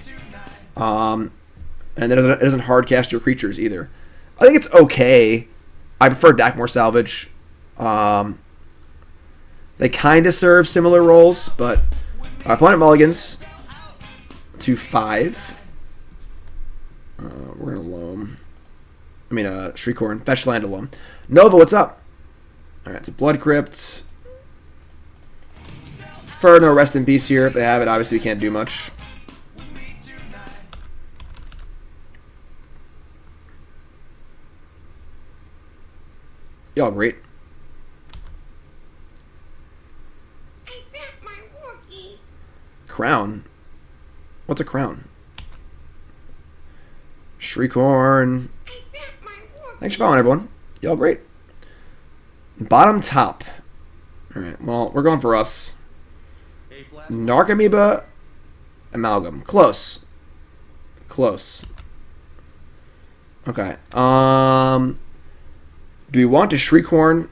And it doesn't hard cast your creatures either. I think it's okay. I prefer Dakmor Salvage. They kind of serve similar roles, but opponent mulligans to 5. We're going to Loam. I mean, Shriekhorn. Fetch land to Loam. Nova, what's up? Alright, so Blood Crypt. Prefer no Rest in Peace here. If they have it, obviously we can't do much. Y'all great. Crown? What's a crown? Shriekhorn. Thanks for following, everyone. Y'all great. Bottom top. Alright, well, we're going for us. Narcomoeba. Amalgam. Close. Close. Okay. Do we want to Shriekhorn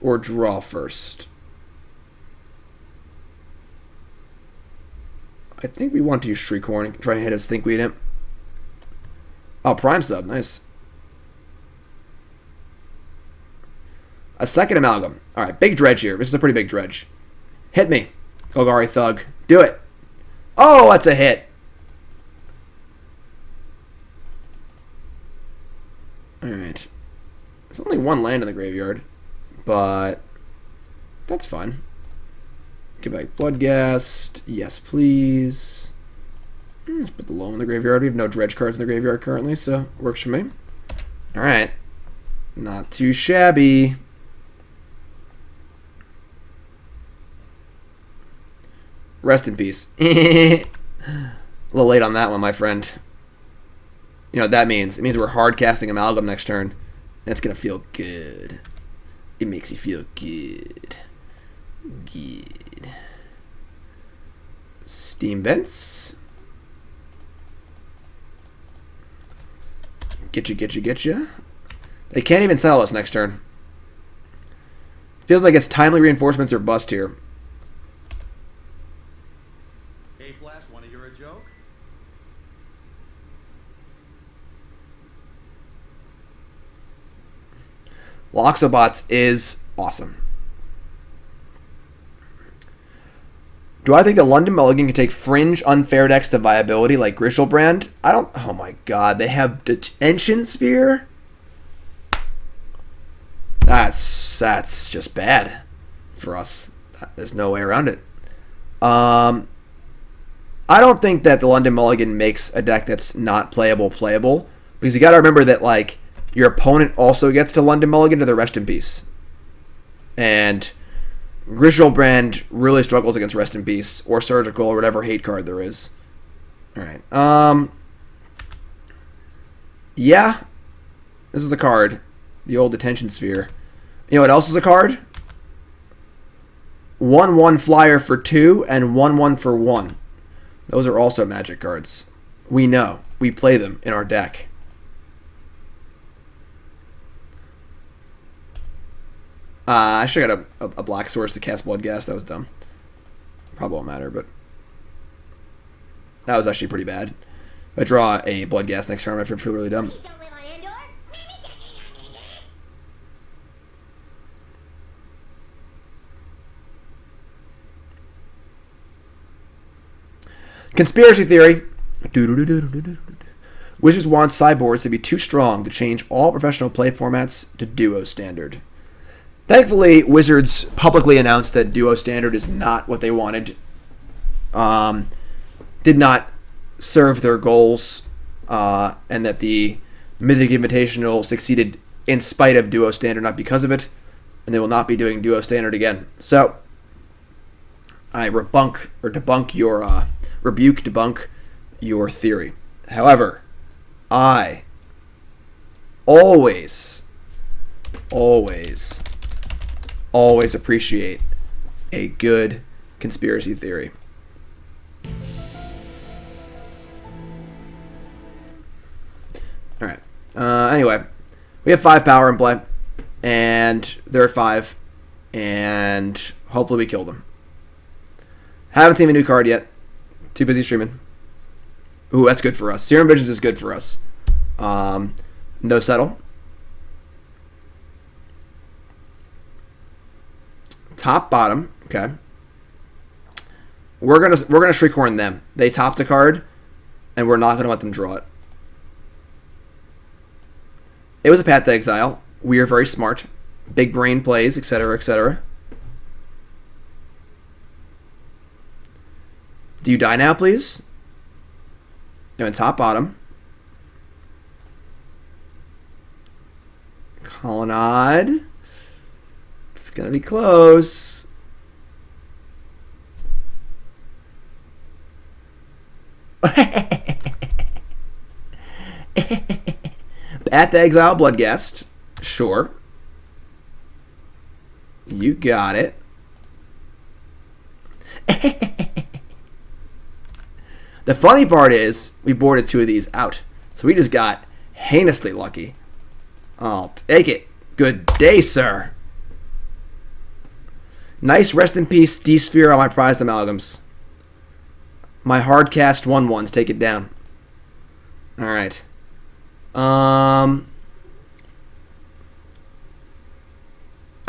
or draw first? I think we want to use Shriekhorn and try and hit a Stinkweed Imp. Oh, Prime Sub. Nice. A second Amalgam. Alright, big dredge here. This is a pretty big dredge. Hit me. Golgari Thug. Do it. Oh, that's a hit. Alright. There's only one land in the graveyard. But that's fine. Get back Bloodghast. Yes, please. Let's put the Loam in the graveyard. We have no dredge cards in the graveyard currently, so works for me. Alright. Not too shabby. Rest in peace. A little late on that one, my friend. You know what that means? It means we're hard casting Amalgam next turn. That's going to feel good. It makes you feel good. Good. Steam Vents. Getcha. They can't even settle us next turn. Feels like it's timely reinforcements or bust here. Hey Flash, wanna hear a joke? Loxobots is awesome. Do I think the London Mulligan can take fringe unfair decks to viability like Grishelbrand? I don't... Oh my god, they have Detention Sphere? That's just bad for us. There's no way around it. I don't think that the London Mulligan makes a deck that's not playable, because you got to remember that like your opponent also gets to London Mulligan to the Rest in Peace, and Grishelbrand really struggles against Rest in Peace or Surgical or whatever hate card there is. All right. Yeah, this is a card, the old Detention Sphere. You know what else is a card? 1/1 flyer for 2 and 1/1 for 1. Those are also Magic cards. We know. We play them in our deck. I should have got a black source to cast Bloodghast. That was dumb. Probably won't matter, but that was actually pretty bad. If I draw a Bloodghast next turn, I feel really dumb. Conspiracy theory. Wizards want sideboards to be too strong to change all professional play formats to Duo Standard. Thankfully, Wizards publicly announced that Duo Standard is not what they wanted. Did not serve their goals, and that the Mythic Invitational succeeded in spite of Duo Standard, not because of it, and they will not be doing Duo Standard again. So, I debunk your theory. However, I always appreciate a good conspiracy theory. Alright. Anyway, we have 5 power in play, and they're at 5, and hopefully we kill them. Haven't seen a new card yet. Too busy streaming. Ooh, that's good for us. Serum Visions is good for us. No settle. Top, bottom. Okay. We're gonna Shriekhorn them. They topped a card, and we're not gonna let them draw it. It was a path to exile. We are very smart. Big brain plays, etc., etc. Do you die now, please? No, in top, bottom. Colonnade. It's gonna be close. At the Exile Bloodghast. Sure. You got it. The funny part is we boarded 2 of these out. So we just got heinously lucky. I'll take it. Good day, sir. Nice rest in peace D-Sphere on my prized amalgams. My hard cast 1/1s. Take it down. Alright. I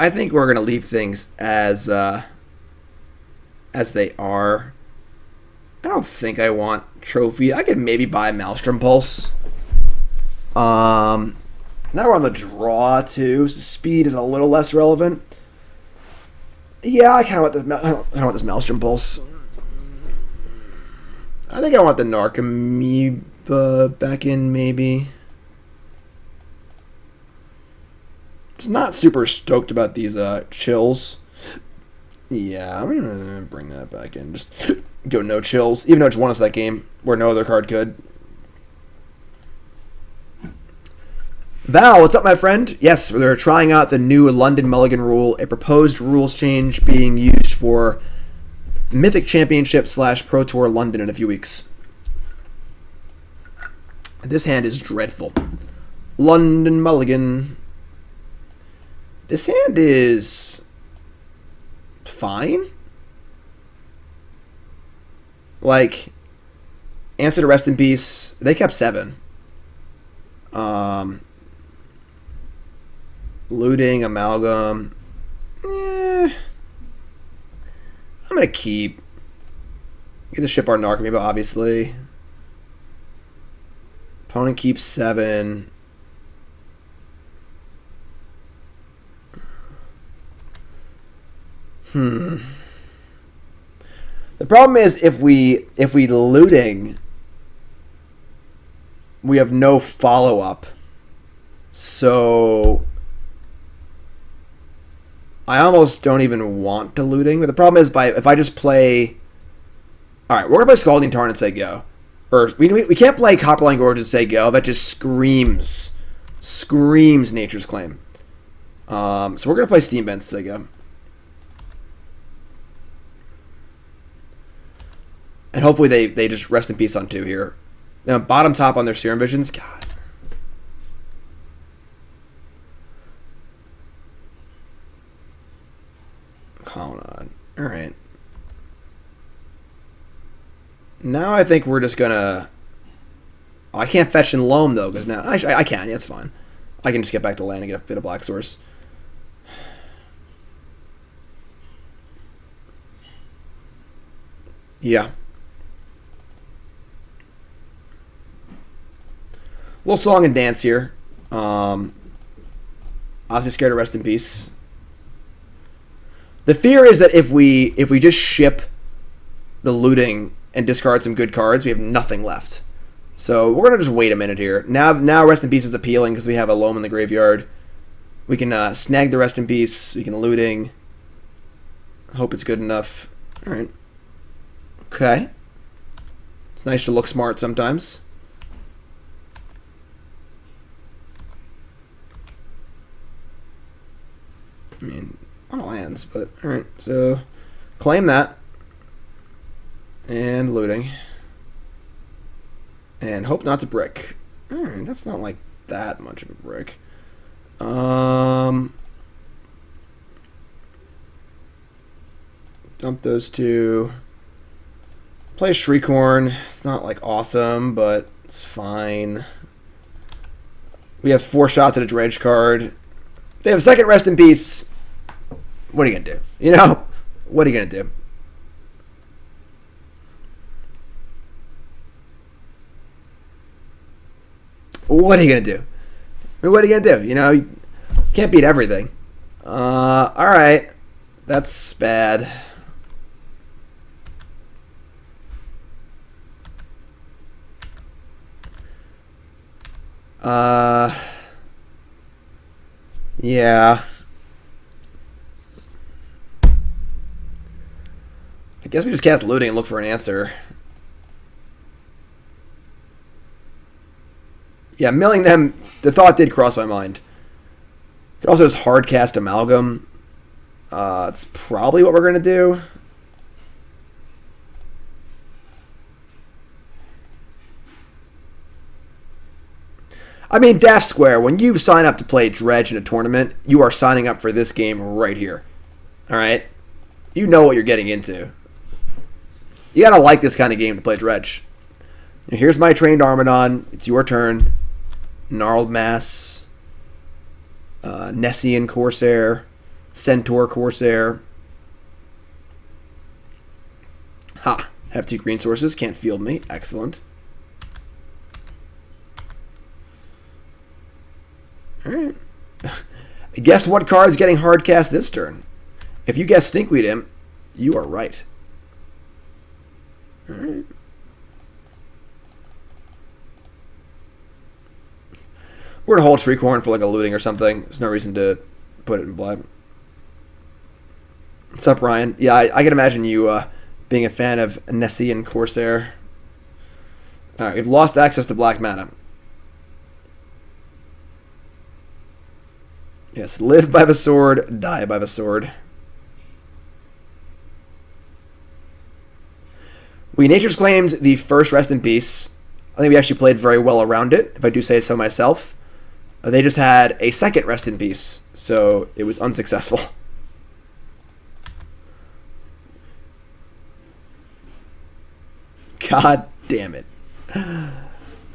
think we're gonna leave things as they are. I don't think I want trophy. I could maybe buy Maelstrom Pulse. Now we're on the draw too, so speed is a little less relevant. Yeah, I kind of want this Maelstrom Pulse. I think I want the Narcomoeba back in, maybe. Just not super stoked about these chills. Yeah, I'm gonna bring that back in. Just go no chills, even though it's won us that game where no other card could. Val, what's up, my friend? Yes, they're trying out the new London Mulligan rule, a proposed rules change being used for Mythic Championship / Pro Tour London in a few weeks. This hand is dreadful. London Mulligan. This hand is fine. Like, Answer to Rest in Peace. They kept 7. Looting, Amalgam. I'm going to keep. Get to ship our Narcomoeba, obviously. Opponent keeps 7. The problem is if we looting, we have no follow-up. So I almost don't even want to looting. But the problem is if I just play... Alright, we're going to play Scalding Tarn and say go. Or we can't play Copperline Gorge and say go. That just screams Nature's Claim. So we're going to play Steam Bent and say go. And hopefully they just rest in peace on 2 here. Now, bottom top on their Serum Visions. God. Come on. Alright. Now I think we're just gonna... Oh, I can't fetch in Loam, though, because now... I can, yeah, it's fine. I can just get back to land and get a bit of Black Source. Yeah. Little song and dance here. Obviously scared to rest in peace. The fear is that if we just ship the looting and discard some good cards, we have nothing left. So we're gonna just wait a minute here. Now rest in peace is appealing because we have a Loam in the graveyard. We can snag the rest in peace. We can looting. Hope it's good enough. All right. Okay. It's nice to look smart sometimes. I mean, on lands, but alright, so claim that. And looting. And hope not to brick. Alright, that's not like that much of a brick. Dump those 2. Play Shriekhorn. It's not like awesome, but it's fine. We have 4 shots at a dredge card. They have a second rest in peace. What are you going to do? You know? What are you going to do? What are you going to do? What are you going to do? You know, you can't beat everything. Alright. That's bad. Yeah. I guess we just cast looting and look for an answer. Yeah, milling them, the thought did cross my mind. It also has Hardcast Amalgam. It's probably what we're going to do. I mean, Daft Square, when you sign up to play Dredge in a tournament, you are signing up for this game right here. Alright? You know what you're getting into. You gotta like this kind of game to play Dredge. Here's my Trained Armadon. It's your turn. Gnarled Mass. Nessian Corsair. Centaur Corsair. Ha. Have 2 green sources. Can't field me. Excellent. Alright. Guess what card's getting hardcast this turn? If you guess Stinkweed Imp, you are right. Alright. We're going to hold Shriekhorn for like a looting or something. There's no reason to put it in blood. What's up, Ryan? Yeah, I can imagine you being a fan of Nessian Corsair. Alright, we've lost access to black mana. Yes, live by the sword, die by the sword. We Nature's Claimed the first Rest in Peace. I think we actually played very well around it, if I do say so myself. They just had a second Rest in Peace, so it was unsuccessful. God damn it.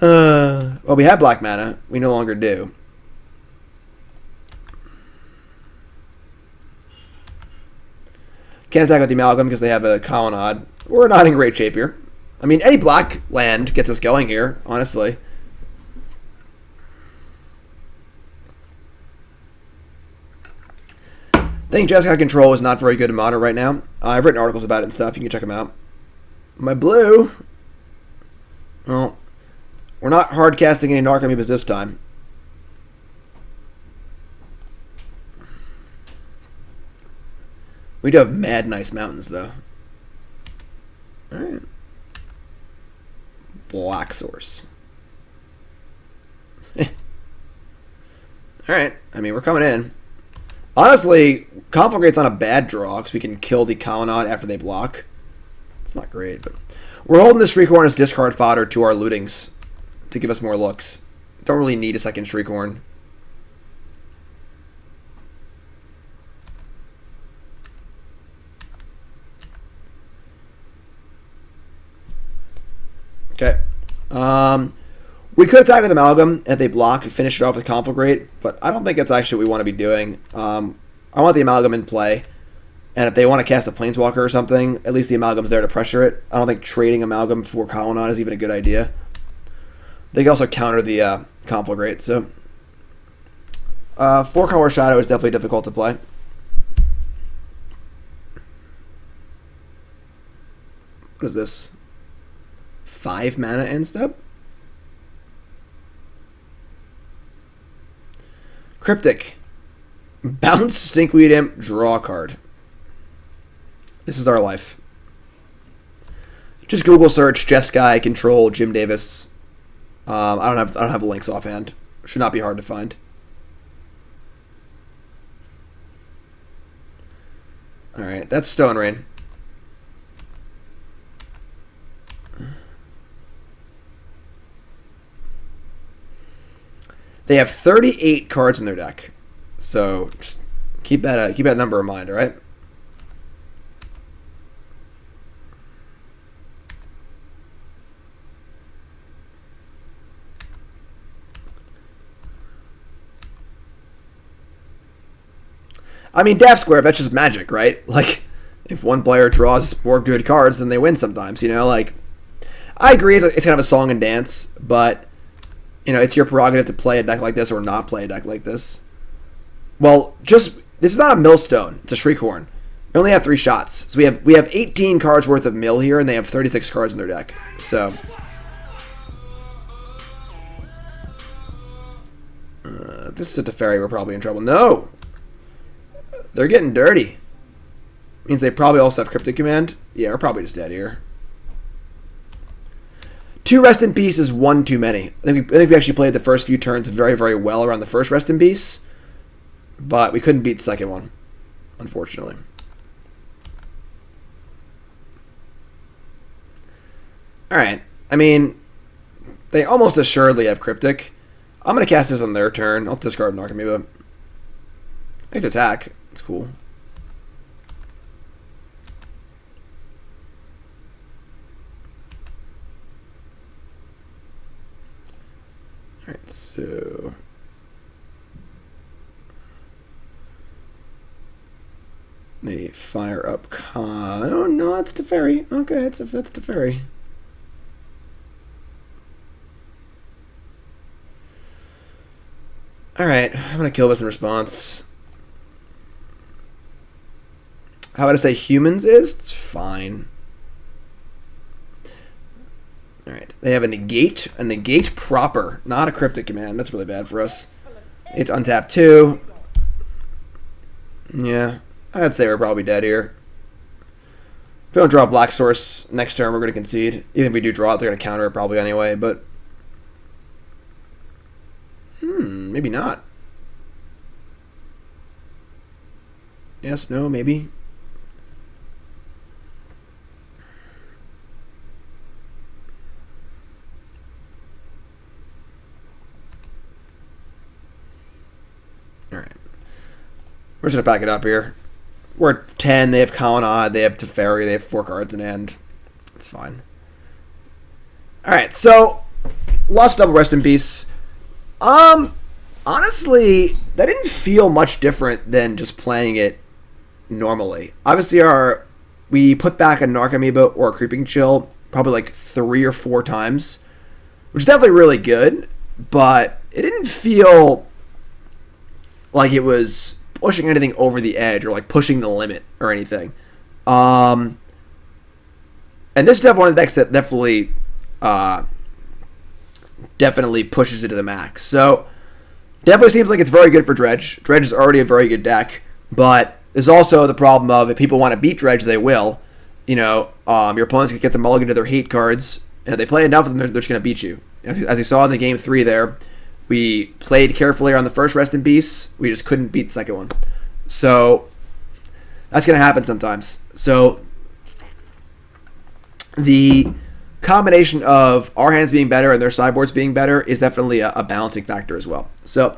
Well, we had black mana. We no longer do. Can't attack with the Amalgam because they have a Colonnade. We're not in great shape here. I mean, any black land gets us going here, honestly. I think Jeskai Control is not very good in Modern right now. I've written articles about it and stuff. You can check them out. My blue... Well, we're not hard casting any Narcomoebas this time. We do have mad nice mountains, though. Alright. Black Source. Alright, I mean, we're coming in. Honestly, Conflagrate's not a bad draw, because we can kill the Colonnade after they block. It's not great, but... We're holding this Shriekhorn as discard fodder to our lootings to give us more looks. Don't really need a second Shriekhorn. Okay. We could attack with Amalgam if they block and finish it off with Conflagrate, but I don't think that's actually what we want to be doing. I want the Amalgam in play, and if they want to cast a Planeswalker or something, at least the Amalgam's there to pressure it. I don't think trading Amalgam for Colonnade is even a good idea. They can also counter the Conflagrate, so... 4-color Shadow is definitely difficult to play. What is this? 5 mana end step? Cryptic. Bounce Stinkweed Imp, draw a card. This is our life. Just Google search Jeskai Control Jim Davis. I don't have the links offhand. Should not be hard to find. All right, that's Stone Rain. They have 38 cards in their deck, so just keep that number in mind. All right. I mean, Daft Square, that's just magic, right? Like, if one player draws more good cards, then they win sometimes, you know? Like, I agree, it's kind of a song and dance, but, you know, it's your prerogative to play a deck like this or not play a deck like this. Well, this is not a Millstone, it's a Shriekhorn. We only have 3 shots. So we have 18 cards worth of mill here, and they have 36 cards in their deck. So... if this is a Teferi, we're probably in trouble. No! They're getting dirty. Means they probably also have Cryptic Command. Yeah, we're probably just dead here. 2 Rest in Peace is 1 too many. I think we actually played the first few turns very, very well around the first Rest in Peace, but we couldn't beat the second one, unfortunately. Alright, I mean, they almost assuredly have Cryptic. I'm going to cast this on their turn. I'll discard Narcomoeba. I get to attack. It's cool. Alright, so... They fire up Con... Oh, no, that's Teferi. Okay, that's Teferi. Alright, I'm going to kill this in response. How about I say humans is? It's fine. Alright, they have a negate proper, not a cryptic command. That's really bad for us. It's untap 2. Yeah, I'd say we're probably dead here. If we don't draw a black source next turn, we're going to concede. Even if we do draw it, they're going to counter it probably anyway, but... maybe not. Yes, no, maybe. Alright. We're just going to pack it up here. We're at 10, they have Kalanad, they have Teferi, they have 4 cards in hand. It's fine. Alright, so, lost double Rest in Peace. Honestly, that didn't feel much different than just playing it normally. Obviously, we put back a Narcomoeba or a Creeping Chill probably like 3 or 4 times, which is definitely really good, but it didn't feel like it was pushing anything over the edge or like pushing the limit or anything. And this is definitely one of the decks that definitely pushes it to the max. So definitely seems like it's very good for Dredge. Dredge is already a very good deck, but there's also the problem of if people want to beat Dredge, they will. You know, your opponents can get the mulligan to their hate cards, and if they play enough of them, they're just going to beat you. As you saw in the game 3 there, we played carefully on the first Rest in Peace. We just couldn't beat the second one. So that's going to happen sometimes. So the combination of our hands being better and their sideboards being better is definitely a balancing factor as well. So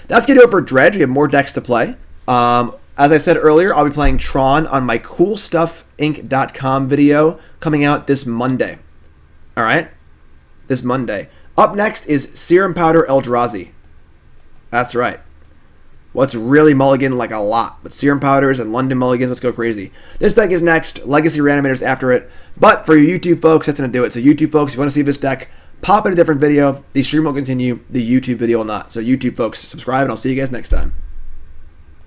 that's going to do it for Dredge. We have more decks to play. As I said earlier, I'll be playing Tron on my CoolStuffInc.com video coming out this Monday. All right? This Monday. Up next is Serum Powder Eldrazi. That's right. What's really mulligan like a lot. But Serum Powders and London Mulligans, let's go crazy. This deck is next. Legacy Reanimators after it. But for your YouTube folks, that's going to do it. So YouTube folks, if you want to see this deck, pop in a different video. The stream will continue. The YouTube video will not. So YouTube folks, subscribe and I'll see you guys next time.